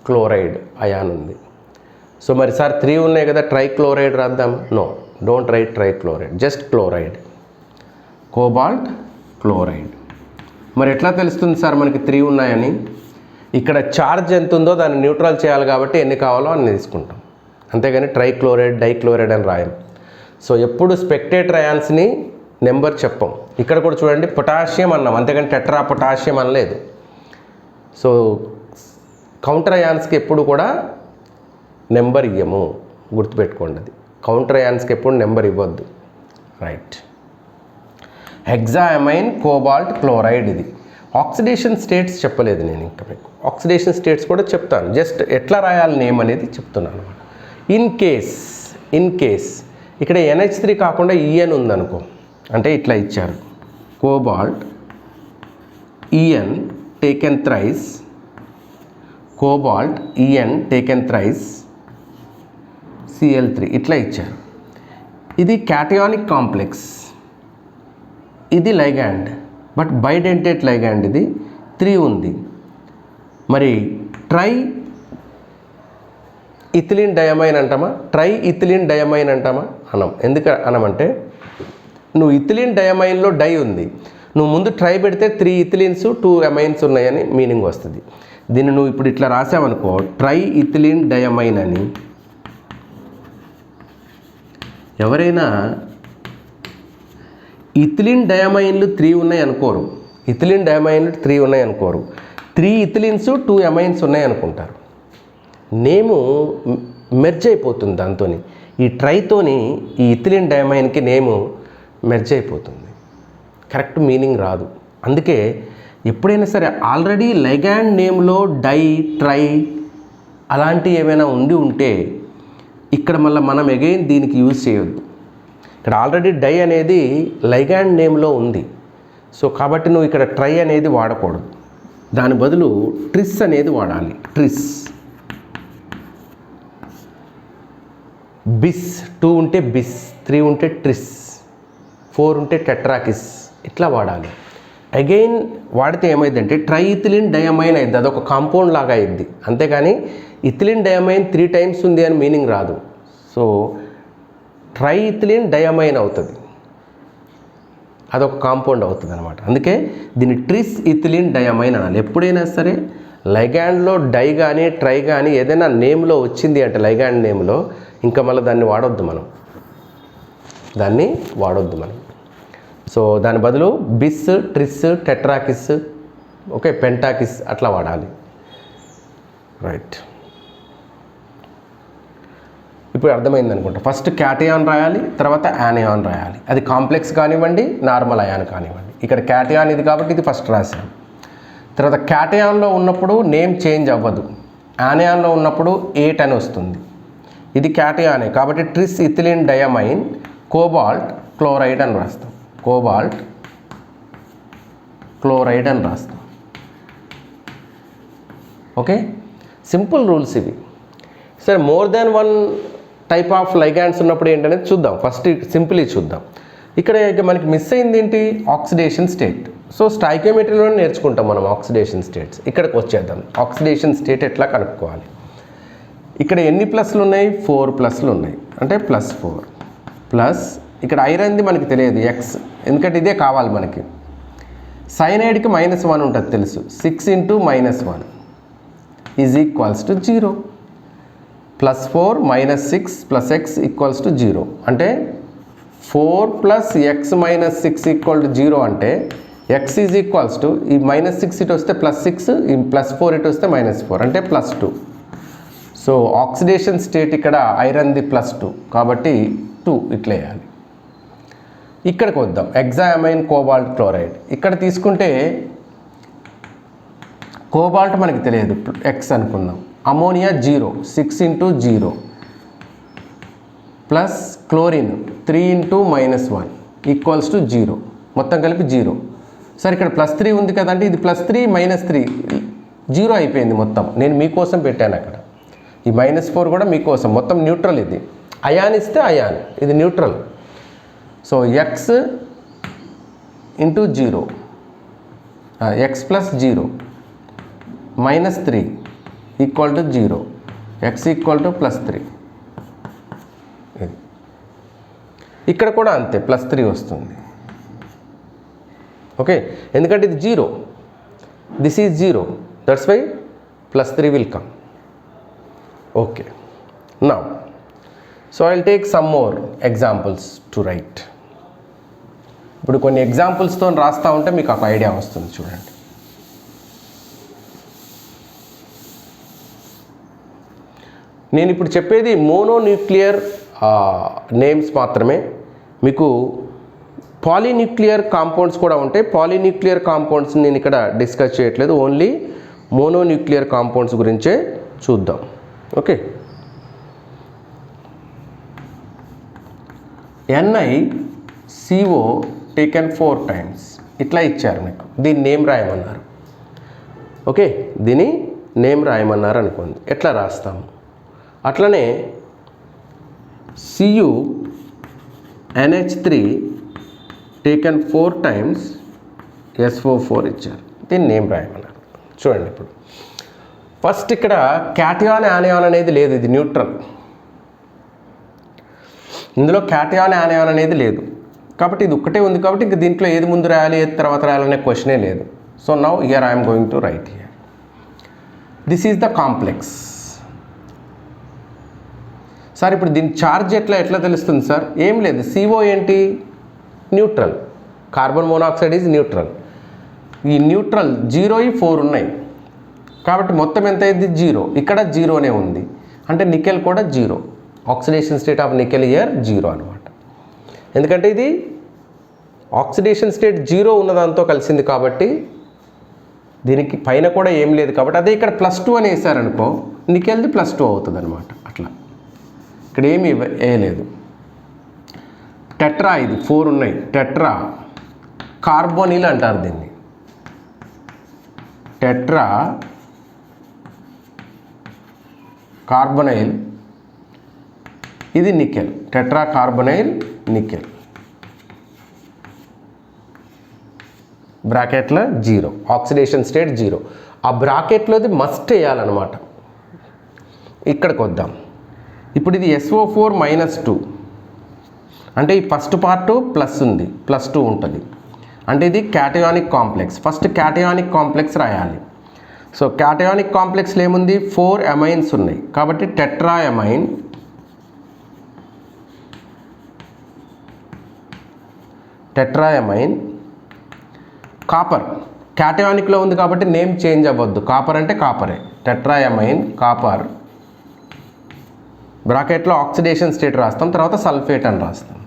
క్లోరైడ్ అయాన్ ఉంది. సో మరి సార్ 3 ఉన్నాయి కదా, ట్రైక్లోరైడ్ రాద్దాం. No, don't write trichloride, just chloride, cobalt chloride. మరి ఎట్లా తెలుస్తుంది సార్ మనకి 3 ఉన్నాయని? ఇక్కడ ఛార్జ్ ఎంత ఉందో దాన్ని న్యూట్రల్ చేయాలి కాబట్టి ఎన్ని కావాలో అన్ని తీసుకుంటాం, అంతేగాని ట్రైక్లోరైడ్ డైక్లోరైడ్ అని రాయం. సో ఎప్పుడు స్పెక్టేటర్ అయాన్స్ని నెంబర్ చెప్పం. ఇక్కడ కూడా చూడండి పొటాషియం అన్నాం, అంతేగాని టెట్రా పొటాషియం అనలేదు. సో కౌంటర్ అయాన్స్కి ఎప్పుడు కూడా నెంబర్ ఇవ్వము, గుర్తుపెట్టుకోండి. అది కౌంటర్ అయాన్స్కి ఎప్పుడు నెంబర్ ఇవ్వద్దు. రైట్. Hexaammine, cobalt, chloride. ఇది ఆక్సిడేషన్ స్టేట్స్ చెప్పలేదు నేను ఇంకా మీకు. ఆక్సిడేషన్ స్టేట్స్ కూడా చెప్తాను, జస్ట్ ఎట్లా రాయాలి నేమ్ అనేది చెప్తున్నాను అనమాట. ఇన్ కేస్ ఇక్కడ NH3 కాకుండా EN ఉందనుకో, అంటే ఇట్లా ఇచ్చారు cobalt EN taken thrice, cobalt EN taken thrice, Cl3 ఇట్లా ఇచ్చారు. ఇది క్యాటయానిక్ కాంప్లెక్స్, ఇది లైగాండ్, బట్ బైడెంటేట్ లైగాండ్. ఇది 3 ఉంది. మరి ట్రై ఇథిలిన్ డయమైన్ అంటామా, ట్రై ఇథిలిన్ డయమైన్ అంటామా? అనం. ఎందుకు అనమంటే నువ్వు ఇథిలిన్ డయమైన్లో డై ఉంది, నువ్వు ముందు ట్రై పెడితే 3 ఇథిలిన్స్ 2 అమైన్స్ ఉన్నాయని మీనింగ్ వస్తుంది. దీన్ని నువ్వు ఇప్పుడు ఇట్లా రాసావనుకో ట్రై ఇథిలిన్ డయమైన్ అని. ఎవరైనా ఇథిలిన్ డయమైన్లు 3 ఉన్నాయి అనుకోరు, 3 ఇథిలిన్స్ 2 అమైన్స్ ఉన్నాయి అనుకుంటారు. నేము మెర్జ్ అయిపోతుంది దాంతో, ఈ ట్రైతోని ఈ ఇథిలిన్ డయమైన్కి నేము మెర్జ్ అయిపోతుంది, కరెక్ట్ మీనింగ్ రాదు. అందుకే ఎప్పుడైనా సరే ఆల్రెడీ లైగాండ్ నేమ్లో డై, ట్రై అలాంటివి ఏమైనా ఉంటే ఇక్కడ మళ్ళీ మనం అగైన్ దీనికి యూజ్ చేయొద్దు. ఇక్కడ ఆల్రెడీ డై అనేది లైగాండ్ నేమ్లో ఉంది, సో కాబట్టి నువ్వు ఇక్కడ ట్రై అనేది వాడకూడదు, దాని బదులు ట్రిస్ అనేది వాడాలి. ట్రిస్. బిస్ 2 ఉంటే బిస్, 3 ఉంటే ట్రిస్, 4 ఉంటే టెట్రాకిస్, ఇట్లా వాడాలి. అగైన్ వాడితే ఏమైందంటే ట్రైఇథిలిన్ డయమైన్ అయింది, అదొక కాంపౌండ్ లాగా అయింది, అంతేగాని ఇథిలిన్ డయమైన్ 3 టైమ్స్ ఉంది అని మీనింగ్ రాదు. సో ట్రైఇథిలిన్ డయమైన్ అవుతుంది, అదొక కాంపౌండ్ అవుతుంది అనమాట. అందుకే దీన్ని ట్రిస్ ఇథిలిన్ డయమైన్ అనాలి. ఎప్పుడైనా సరే లైగాండ్లో డై కానీ ట్రై కానీ ఏదైనా నేమ్లో వచ్చింది అంటే లైగాండ్ నేమ్లో ఇంకా మళ్ళీ దాన్ని వాడొద్దు మనం. సో దాని బదులు బిస్, ట్రిస్, టెట్రాకిస్, ఓకే, పెంటాకిస్ అట్లా వాడాలి. రైట్, ఇప్పుడు అర్థమైంది అనుకుంటా. ఫస్ట్ క్యాటయాన్ రాయాలి, తర్వాత యానయాన్ రాయాలి. అది కాంప్లెక్స్ కానివ్వండి, నార్మల్ అయాన్ కానివ్వండి. ఇక్కడ క్యాటయాన్ ఇది కాబట్టి ఇది ఫస్ట్ రాశాను. తర్వాత క్యాటయాన్లో ఉన్నప్పుడు నేమ్ చేంజ్ అవ్వదు, యానయాన్లో ఉన్నప్పుడు 8 అని వస్తుంది. ఇది క్యాటయానే కాబట్టి ట్రిస్ ఇథిలిన్ డయమైన్ కోబాల్ట్ క్లోరైడ్ అని రాస్తాం. కోబాల్ట్ క్లోరైడ్ అని రాస్తాం. ఓకే, సింపుల్ రూల్స్ ఇవి. సరే, more than 1 type of ligands ఉన్నప్పుడు ఏంటనేది చూద్దాం. ఫస్ట్ సింపుల్లీ చూద్దాం. ఇక్కడ మనకి మిస్ అయింది ఏంటి? Oxidation state. సో స్టాయికియోమెట్రీలో నేర్చుకుంటాం మనం ఆక్సిడేషన్ స్టేట్స్. ఇక్కడికి వచ్చేద్దాం. ఆక్సిడేషన్ స్టేట్ ఎట్లా కనుక్కోవాలి. ఇక్కడ ఎన్ని ప్లస్లు ఉన్నాయి? 4 ప్లస్లు ఉన్నాయి, అంటే +4 ప్లస్ ఇక్కడ ఐరన్ది మనకి తెలియదు ఎక్స్, ఎందుకంటే ఇదే కావాలి మనకి. సైనైడ్కి -1 ఉంటుంది తెలుసు. 6 × -1 ఈజ్ ఈక్వల్స్ టు 0. +4 -6 + x = 0. అంటే 4 + x - 6 = 0 అంటే x ఈజ్ ఈక్వల్స్ టు ఈ -6 ఇటు వస్తే +6, ఈ +4 ఇటు వస్తే -4 అంటే +2. సో ఆక్సిడేషన్ స్టేట్ ఇక్కడ ఐరన్ది +2 కాబట్టి 2 ఇట్లా వేయాలి. ఇక్కడికి వద్దాం. హెక్సామైన్ కోబాల్ట్ క్లోరైడ్ ఇక్కడ తీసుకుంటే కోబాల్ట్ మనకి తెలియదు, x అనుకుందాం. Ammonia 0, 6 × 0 plus chlorine 3 × -1 = 0. మొత్తం కలిపి 0. సరే, ఇక్కడ +3 ఉంది కదంటే ఇది +3 -3 0 అయిపోయింది మొత్తం. నేను మీకోసం పెట్టాను అక్కడ. ఈ -4 కూడా మీకోసం. మొత్తం న్యూట్రల్. ఇది అయాన్ ఇస్తే అయాన్, ఇది neutral. So x × 0 x + 0 -3 = 0, x = +3. ఇక్కడ కూడా అంతే, +3 వస్తుంది. ఓకే, ఎందుకంటే ఇది 0, this is 0, that's why +3 will come. Okay, now so I will take some more examples to write. ఇప్పుడు కొన్ని ఎగ్జాంపుల్స్తో రాస్తూ ఉంటే మీకు ఒక ఐడియా వస్తుంది. చూడండి, నేను ఇప్పుడు చెప్పేది మోనోన్యూక్లియర్ నేమ్స్ మాత్రమే. మీకు పాలీన్యూక్లియర్ కాంపౌండ్స్ కూడా ఉంటాయి. పాలీన్యూక్లియర్ కాంపౌండ్స్ నేను ఇక్కడ డిస్కస్ చేయట్లేదు, ఓన్లీ మోనోన్యూక్లియర్ కాంపౌండ్స్ గురించే చూద్దాం. ఓకే, NiCO టేకెన్ 4 times ఇట్లా ఇచ్చారు మీకు. దీని నేమ్ రాయమన్నారు. ఓకే, దీని నేమ్ రాయమన్నారు అనుకోండి. ఎట్లా రాస్తాము? అట్లనే CuNH3 టేకెన్ 4 times SO4 ఇచ్చారు. దీన్ని నేమ్ రాయమన్నారు. చూడండి, ఇప్పుడు ఫస్ట్ ఇక్కడ క్యాటయాన్ యానయాన్ అనేది లేదు, ఇది న్యూట్రల్. ఇందులో క్యాటయాన్ యానయాన్ అనేది లేదు కాబట్టి ఇది ఒక్కటే ఉంది. కాబట్టి ఇంక దీంట్లో ఏది ముందు రాయాలి ఏది తర్వాత రాయాలనే క్వశ్చనే లేదు. So now here I'm going to right here. This is the complex. Sir ఇప్పుడు దీని ఛార్జ్ ఎట్లా తెలుస్తుంది సార్? ఏం లేదు, CO ఏంటి? Neutral. Carbon monoxide is neutral. ఈ న్యూట్రల్ 0 4 ఉన్నాయి కాబట్టి మొత్తం ఎంత అయింది? 0. ఇక్కడ 0నే ఉంది అంటే నికెల్ కూడా 0. Oxidation state of nickel here 0 అనమాట. ఎందుకంటే ఇది ఆక్సిడేషన్ స్టేట్ 0 ఉన్నదాంతో కలిసింది కాబట్టి దీనికి పైన కూడా ఏం లేదు కాబట్టి అదే ఇక్కడ +2 అని వేసారనుకో నికెల్ది +2 అవుతుంది అనమాట. అట్లా ఇక్కడ ఏమి వేయలేదు. టెట్రా ఇది 4 ఉన్నాయి. టెట్రా కార్బోనిల్ అంటారు దీన్ని. టెట్రా కార్బొనైల్, ఇది నికెల్. Tetra carbonyl nickel. బ్రాకెట్లో 0, ఆక్సిడేషన్ స్టేట్ 0. ఆ బ్రాకెట్లోది మస్ట్ వేయాలన్నమాట. ఇక్కడికి వద్దాం. ఇప్పుడు ఇది SO4-2 అంటే ఈ ఫస్ట్ పార్ట్ ప్లస్ ఉంది, +2 ఉంటుంది. అంటే ఇది cationic complex. First cationic complex రాయాలి. సో క్యాటయానిక్ కాంప్లెక్స్లో ఏముంది, 4 అమైన్స్ ఉన్నాయి కాబట్టి టెట్రాయమైన్, కాపర్ క్యాటయానిక్లో ఉంది కాబట్టి నేమ్ చేంజ్ అవ్వద్దు, కాపర్ అంటే కాపరే. టెట్రాయమైన్ కాపర్, బ్రాకెట్లో ఆక్సిడేషన్ స్టేట్ రాస్తాం, తర్వాత సల్ఫేట్ అని రాస్తాం.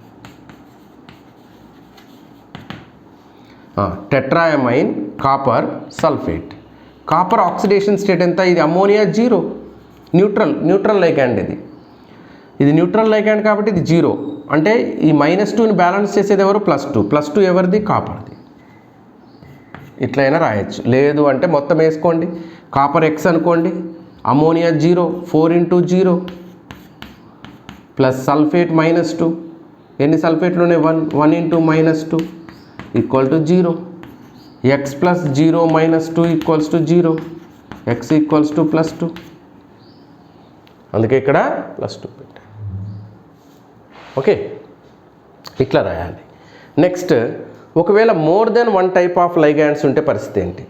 Tetraammine copper sulphate. Copper oxidation state ఎంత, ఇది అమ్మోనియా 0, న్యూట్రల్ లైగాండ్. ఇది న్యూట్రల్ లైగాండ్ కాబట్టి ఇది 0. అంటే ఈ -2ని బ్యాలెన్స్ చేసేది ఎవరు, +2 ఎవరిది, కాపర్ది. ఇట్లయినా రాయొచ్చు. లేదు అంటే మొత్తం వేసుకోండి. కాపర్ X అనుకోండి, అమ్మోనియా 0, 4 × 0 ప్లస్ సల్ఫేట్ -2. ఎన్ని సల్ఫేట్లు ఉన్నాయి, 1 × -2 = 0. X + 0 - 2 = 0. X = +2. అందుకే ఇక్కడ +2 పెట్టాను. ఓకే, ఇట్లా రాయాలి. నెక్స్ట్, ఒకవేళ more than 1 type of ligands ఉంటే పరిస్థితి ఏంటి,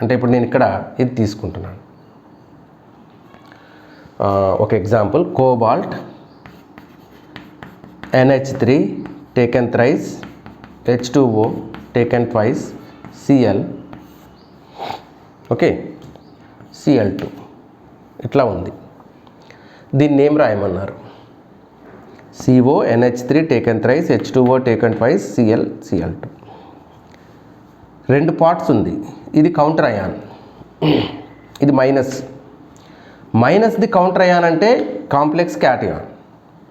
అంటే ఇప్పుడు నేను ఇక్కడ ఇది తీసుకుంటున్నాను. ఒక example, cobalt NH3 taken thrice, H2O taken twice, Cl, okay, Cl2 ఇట్లా ఉంది. దీన్ని నేమ్ రాయమన్నారు. CO NH3 taken thrice, H2O taken twice, Cl2. 2 parts ఉంది. ఇది కౌంటర్ అయాన్, ఇది మైనస్ ది కౌంటర్ అయాన్ అంటే complex cation.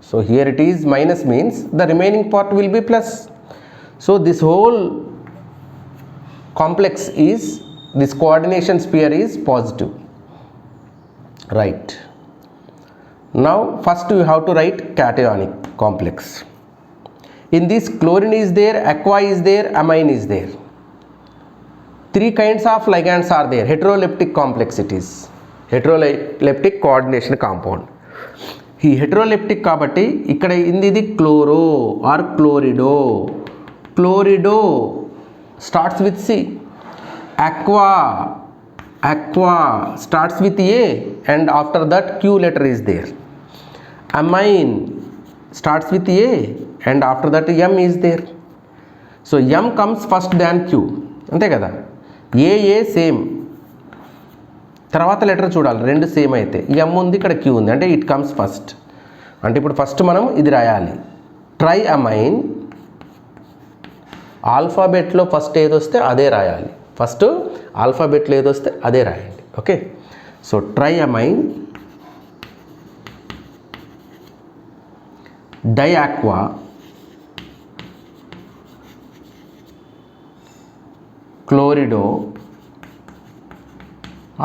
So here it is minus means the remaining part will be plus. So this whole complex is, this coordination sphere is positive, right? Now first you have to write cationic complex. In this, chlorine is there, aqua is there, amine is there. 3 kinds of ligands are there. Heteroleptic complex it is, heteroleptic coordination compound. ఈ హెటరోలెప్టిక్ కాబట్టి ఇక్కడ ఇది chloro or chlorido starts with C. aqua starts with A and after that Q letter is there. amine starts with A and after that M is there. So M comes first than Q, అంతే కదా. ఏ same, తర్వాత letter చూడాలి, 2 same అయితే M ఉంది, ఇక్కడ Q ఉంది, అంటే it comes first. అంటే ఇప్పుడు ఫస్ట్ మనం ఇది రాయాలి, ట్రైఅమైన్. ఆల్ఫాబెట్లో ఫస్ట్ ఏదొస్తే అదే రాయాలి, ఫస్ట్ ఆల్ఫాబెట్లో ఏదొస్తే అదే రాయండి. ఓకే, సో ట్రైఅమైన్, డైఆక్వా, క్లోరిడో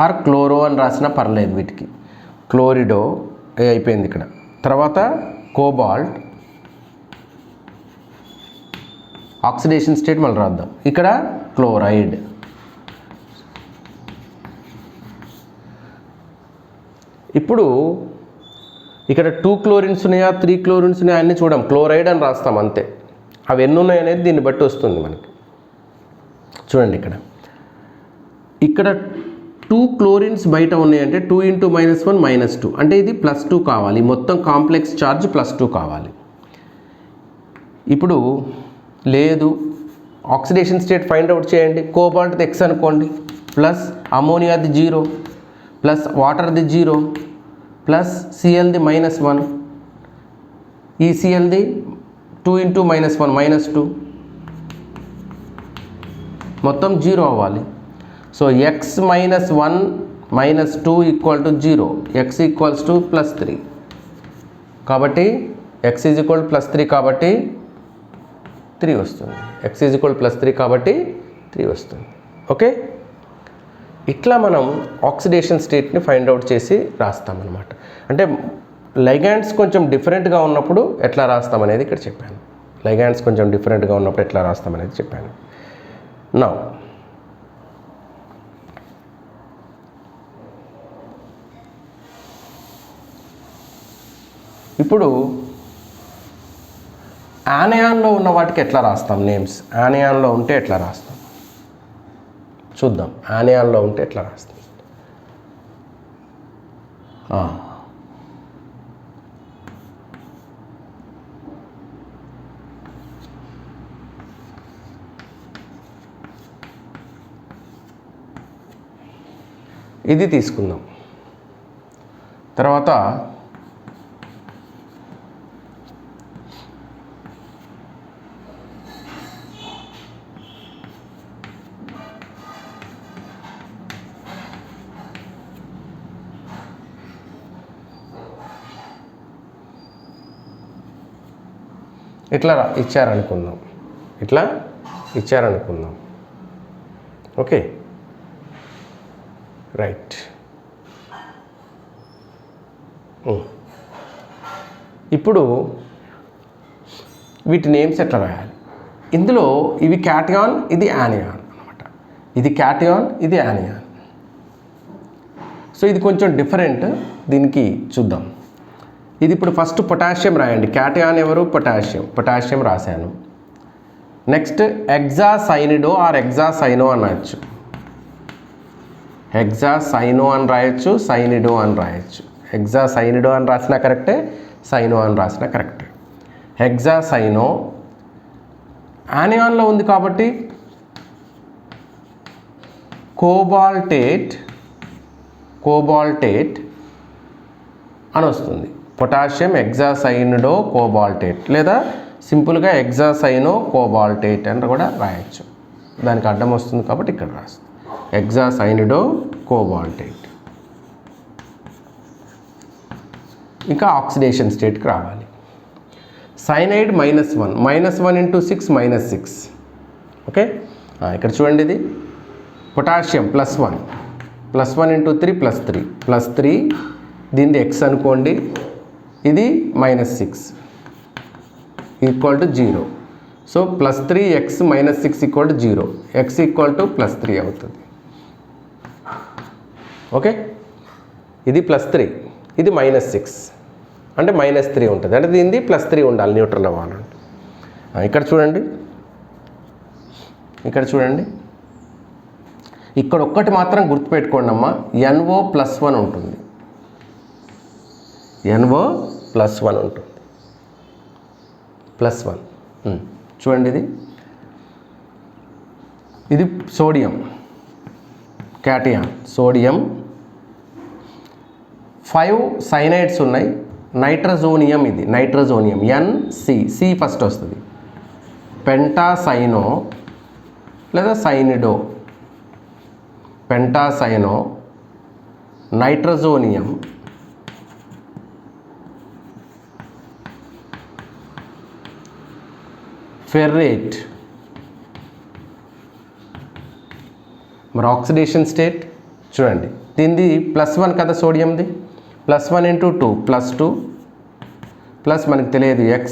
ఆర్ క్లోరో అని రాసినా పర్లేదు, వీటికి క్లోరిడో అయిపోయింది ఇక్కడ. తర్వాత కోబాల్ట్, ఆక్సిడేషన్ స్టేట్ మళ్ళీ రాద్దాం, ఇక్కడ క్లోరైడ్. ఇప్పుడు ఇక్కడ 2 క్లోరిన్స్ ఉన్నాయా 3 క్లోరిన్స్ ఉన్నాయా అన్నీ చూడం, క్లోరైడ్ అని రాస్తాం అంతే. అవి ఎన్ని ఉన్నాయనేది దీన్ని బట్టి వస్తుంది మనకి. చూడండి ఇక్కడ 2 క్లోరిన్స్ బయట ఉన్నాయంటే 2 × -1 -2, అంటే ఇది +2 కావాలి, మొత్తం కాంప్లెక్స్ ఛార్జ్ +2 కావాలి. ఇప్పుడు లేదు, ఆక్సిడేషన్ స్టేట్ ఫైండ్ అవుట్ చేయండి. కోబాల్ట్ది X అనుకోండి, ప్లస్ అమోనియాది 0, ప్లస్ వాటర్ది 0, ప్లస్ Clది -1, ఈ Clది 2 × -1 -2, మొత్తం 0 అవ్వాలి. So X - 1 - 2 = 0, X = +3. కాబట్టి X +3 కాబట్టి 3 వస్తుంది. X +3 కాబట్టి 3 వస్తుంది. ఓకే, ఇట్లా మనం ఆక్సిడేషన్ స్టేట్ని ఫైండ్ అవుట్ చేసి రాస్తామన్నమాట. అంటే లైగాండ్స్ కొంచెం డిఫరెంట్గా ఉన్నప్పుడు ఎట్లా రాస్తామనేది ఇక్కడ చెప్పాను. లైగాండ్స్ కొంచెం డిఫరెంట్గా ఉన్నప్పుడు ఎట్లా రాస్తామనేది చెప్పాను. నౌ ఇప్పుడు యానియాన్లో ఉన్న వాటికి ఎట్లా రాస్తాం నేమ్స్? యానియాన్లో ఉంటే ఎట్లా రాస్తాం చూద్దాం. యానియాన్లో ఉంటే ఎట్లా రాస్తాం? ఇది తీసుకుందాం. తర్వాత ఇట్లా ఇచ్చారనుకుందాం. ఇట్లా ఇచ్చారనుకుందాం. Okay, right. ఇప్పుడు వీటి నేమ్స్ ఎట్లా రాయాలి? ఇందులో ఇవి క్యాటయాన్, ఇది యానియాన్ అనమాట. ఇది క్యాటయాన్, ఇది యానియాన్. సో ఇది కొంచెం డిఫరెంట్. దీనికి చూద్దాం. ఇది ఇప్పుడు ఫస్ట్ పొటాషియం రాయండి. క్యాటయాన్ ఎవరు? పొటాషియం రాశాను. నెక్స్ట్ హెక్సాసైనిడో ఆర్ హెక్సాసైనో అనొచ్చు. హెక్సాసైనో అని రాయొచ్చు, సైనిడో అని రాయొచ్చు. హెక్సాసైనిడో అని రాసినా కరెక్టే, సైనో అని రాసినా కరెక్టే. హెక్సాసైనో యానియాన్లో ఉంది కాబట్టి కోబాల్టేట్ అని వస్తుంది. పొటాషియం హెక్సాసైనిడో కోబాల్టేట్, లేదా సింపుల్గా హెక్సాసైనో కోబాల్టేట్ అని కూడా రాయొచ్చు. దానికి అడ్డం వస్తుంది కాబట్టి ఇక్కడ రాస్తుంది హెక్సాసైనిడో కోబాల్టేట్. ఇంకా ఆక్సిడేషన్ స్టేట్కి రావాలి. సైనైడ్ -1, -1 × 6 -6. ఓకే, ఇక్కడ చూడండి. ఇది పొటాషియం +1, +1 × 3 +3, దీన్ని x అనుకోండి. ఇది -6 = 0. So +3x -6 = 0. x = +3 అవుతుంది. ఓకే, ఇది +3, ఇది -6 అంటే -3 ఉంటుంది. అంటే దీనిది +3 ఉండాలి న్యూట్రల్ అవ్వాలంటే. ఇక్కడ చూడండి, ఇక్కడ ఒక్కటి మాత్రం గుర్తుపెట్టుకోండి అమ్మా, NO+1 ఉంటుంది. NO+1 ఉంటుంది. +1 చూడండి. ఇది సోడియం క్యాటయాన్, సోడియం. 5 సైనైడ్స్ ఉన్నాయి. నైట్రజోనియం, ఇది నైట్రజోనియం NC ఫస్ట్ వస్తుంది. పెంటాసైనో లేదా సైనిడో, పెంటాసైనో, నైట్రజోనియం, ఫెర్రేట్. మరి ఆక్సిడేషన్ స్టేట్ చూడండి. దీనిది +1 కదా, సోడియంది. +1 × 2 +2, ప్లస్ మనకు తెలియదు x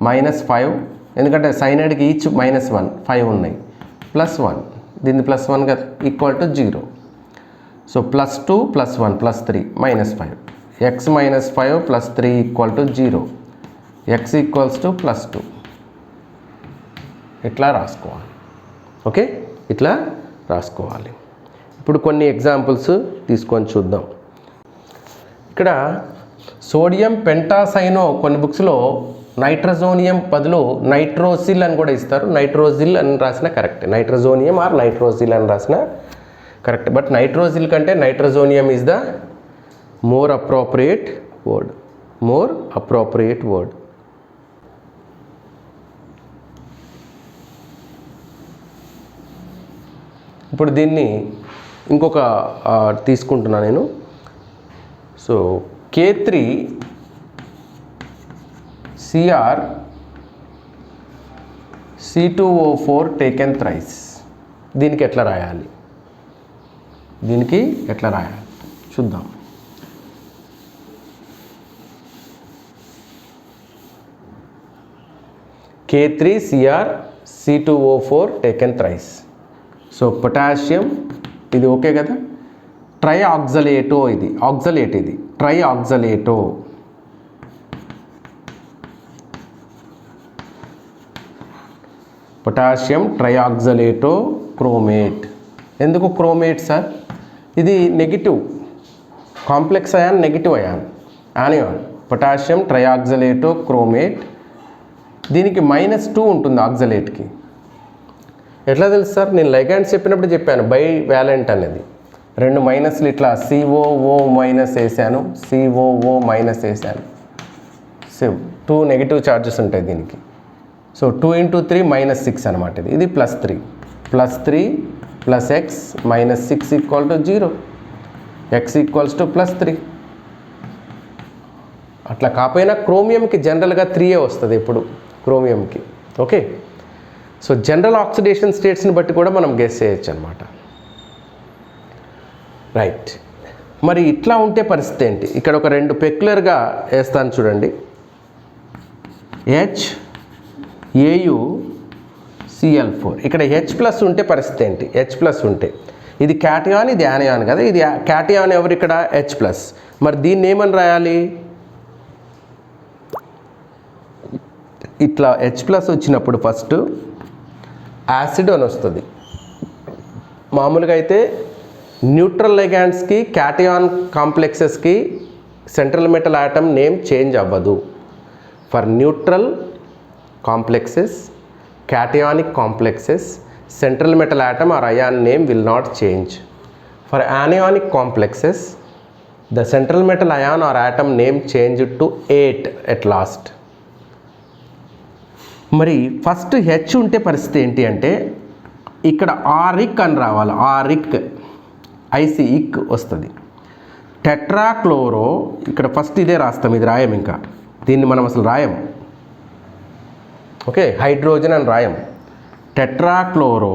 -5, ఎందుకంటే సైనైడ్కి ఈచ్ -1 5 ఉన్నాయి. +1, దీన్ని +1 కదా, =0. So +2 +1 +3 -5, x -5 +3 = 0, x = +2. ఇట్లా రాసుకోవాలి. ఓకే, ఇట్లా రాసుకోవాలి. ఇప్పుడు కొన్ని ఎగ్జాంపుల్స్ తీసుకొని చూద్దాం. ఇక్కడ సోడియం పెంటాసైనో కొన్ని బుక్స్లో నైట్రజోనియం బదులు నైట్రోసిల్ అని కూడా ఇస్తారు. నైట్రోజిల్ అని రాసిన కరెక్ట్. నైట్రజోనియం ఆర్ నైట్రోజిల్ అని రాసిన కరెక్ట్. బట్ నైట్రోజిల్ కంటే nitrosonium is the more appropriate word. ఇప్పుడు దీన్ని ఇంకొక తీసుకుంటున్నా నేను. So K3Cr C2O4 taken thrice. దీనికి ఎట్లా రాయాలి చూద్దాం. K3Cr C2O4 taken thrice. So potassium ఇది ఓకే కదా. ట్రైఆక్సలేటో ఇది ఆక్సలేట్, ఇది ట్రైఆక్సలేటో. Potassium trioxalato chromate. ఎందుకు క్రోమేట్ సార్? ఇది negative complex ion, negative anion. Potassium trioxalato chromate. దీనికి -2 ఉంటుంది ఆక్సలేట్కి. ఎట్లా తెలుసు సార్? నేను లైగాండ్స్ చెప్పినప్పుడు చెప్పాను బై వ్యాలెంట్ అనేది. 2 మైనస్లు ఇట్లా COO మైనస్ వేసాను, COO మైనస్ వేసాను. సో 2 నెగిటివ్ ఛార్జెస్ ఉంటాయి దీనికి. సో 2 × 3 -6 అనమాట. ఇది +3 + x -6 = 0. x = +3. అట్లా కాకపోయినా క్రోమియంకి జనరల్గా 3 వస్తుంది ఇప్పుడు క్రోమియంకి. ఓకే. సో జనరల్ ఆక్సిడేషన్ స్టేట్స్ని బట్టి కూడా మనం గెస్ చేయొచ్చు అనమాట. రైట్. మరి ఇట్లా ఉంటే పరిస్థితి ఏంటి? ఇక్కడ ఒక 2 పెక్యులర్గా వేస్తాను చూడండి. HAuCl4. ఇక్కడ H+ ఉంటే పరిస్థితి ఏంటి? H+ ఉంటే ఇది క్యాటయాన్, ఇది యానియాన్ కదా. ఇది క్యాటయాన్ ఎవరు ఇక్కడ? H+. మరి దీన్ని ఏమని రాయాలి? ఇట్లా H+ వచ్చినప్పుడు ఫస్ట్ యాసిడ్ అని వస్తుంది. మామూలుగా అయితే న్యూట్రల్ లైగాండ్స్కి, క్యాటయాన్ కాంప్లెక్సెస్కి central metal atom name change అవ్వదు. For neutral complexes, cationic complexes, central metal atom or ion name will not change. For anionic complexes, the central metal ion or atom name changed to 8 at last. మరి first H ఉంటే పరిస్థితి ఏంటి అంటే ఇక్కడ auric అని రావాలి. Auric ఇక్ వస్తుంది. టెట్రాక్లోరో ఇక్కడ ఫస్ట్ ఇదే రాస్తాం, ఇది రాయం. ఇంకా దీన్ని మనం అసలు రాయం. ఓకే, హైడ్రోజన్ అని రాయం. టెట్రాక్లోరో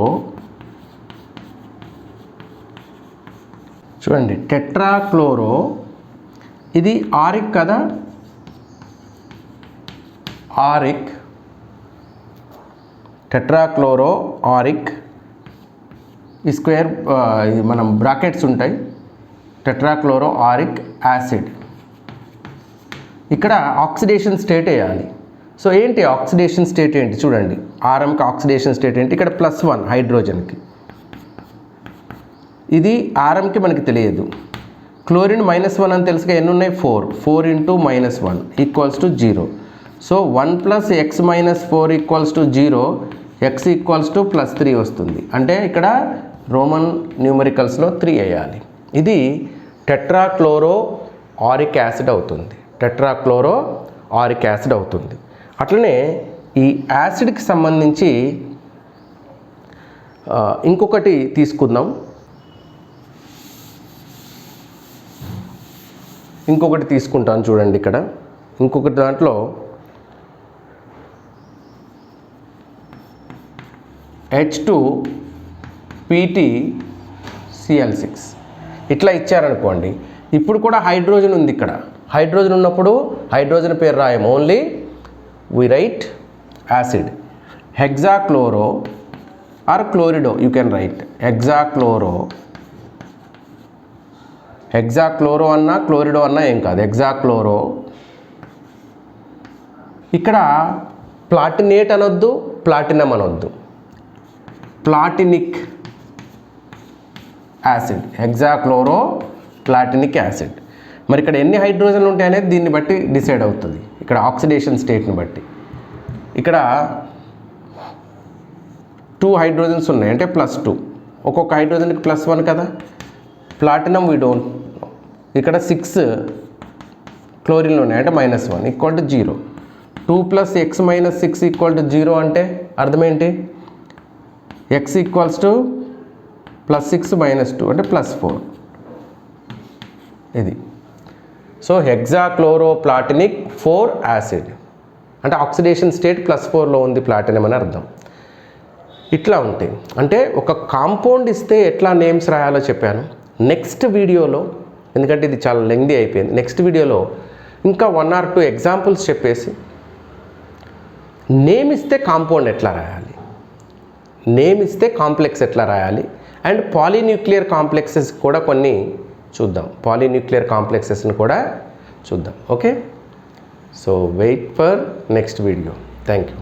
చూడండి, టెట్రాక్లోరో ఇది ఆరిక్ కదా. Auric, tetrachloro auric. ఈ స్క్వేర్ మనం బ్రాకెట్స్ ఉంటాయి. Tetrachloro auric acid. ఇక్కడ ఆక్సిడేషన్ స్టేట్ వేయాలి. సో ఏంటి ఆక్సిడేషన్ స్టేట్ ఏంటి చూడండి. ఆర్ఎంకి ఆక్సిడేషన్ స్టేట్ ఏంటి? ఇక్కడ +1 హైడ్రోజన్కి. ఇది ఆర్ఎంకి మనకి తెలియదు. క్లోరిన్ -1 అని తెలుసుగా. ఎన్ని ఉన్నాయి? 4 × -1 = 0. So 1 + x - 4 = 0. x = +3 వస్తుంది. అంటే ఇక్కడ రోమన్ న్యూమరికల్స్లో 3 వేయాలి. ఇది టెట్రాక్లోరో ఆరిక్ యాసిడ్ అవుతుంది. టెట్రాక్లోరో ఆరిక్ యాసిడ్ అవుతుంది. అట్లనే ఈ యాసిడ్కి సంబంధించి ఇంకొకటి తీసుకుందాం. ఇంకొకటి తీసుకుంటాను చూడండి. ఇక్కడ ఇంకొకటి దాంట్లో H2PtCl6 ఇట్లా ఇచ్చారనుకోండి. ఇప్పుడు కూడా హైడ్రోజన్ ఉంది ఇక్కడ. హైడ్రోజన్ ఉన్నప్పుడు హైడ్రోజన్ పేరు రాయం, only we write acid. Hexachloro or chlorido you can write. hexachloro అన్నా క్లోరిడో అన్నా ఏం కాదు. హెగ్జాక్లోరో. ఇక్కడ ప్లాటినేట్ అనొద్దు, ప్లాటినం అనొద్దు. ప్లాటినిక్ యాసిడ్, హెగ్జాక్లోరో ప్లాటినిక్ యాసిడ్. మరి ఇక్కడ ఎన్ని హైడ్రోజన్లు ఉంటాయి అనేది దీన్ని బట్టి డిసైడ్ అవుతుంది. ఇక్కడ ఆక్సిడేషన్ స్టేట్ని బట్టి. ఇక్కడ 2 హైడ్రోజన్స్ ఉన్నాయి అంటే +2. ఒక్కొక్క హైడ్రోజన్కి +1 కదా. Platinum we don't. ఇక్కడ 6 క్లోరిన్లు ఉన్నాయి అంటే -1 = 0. 2 + x - 6 = 0 అంటే అర్థమేంటి? x = +6 - 2 అంటే +4. ఇది. సో హెగ్జాక్లోరోప్లాటినిక్ 4 యాసిడ్ అంటే ఆక్సిడేషన్ స్టేట్ +4లో ఉంది ప్లాటినం అని అర్థం. ఇట్లా ఉంటాయి. అంటే ఒక కాంపౌండ్ ఇస్తే ఎట్లా నేమ్స్ రాయాలో చెప్పాను. నెక్స్ట్ వీడియోలో, ఎందుకంటే ఇది చాలా లెంగ్దీ అయిపోయింది, నెక్స్ట్ వీడియోలో ఇంకా 1 or 2 ఎగ్జాంపుల్స్ చెప్పేసి నేమ్ ఇస్తే కాంపౌండ్ ఎట్లా రాయాలి, నేమ్ ఇస్తే కాంప్లెక్స్ ఎట్లా రాయాలి, అండ్ పాలీన్యూక్లియర్ కాంప్లెక్సెస్ కూడా కొన్ని చూద్దాం, పాలీన్యూక్లియర్ కాంప్లెక్సెస్ని కూడా చూద్దాం. Okay, so wait for next video. Thank you.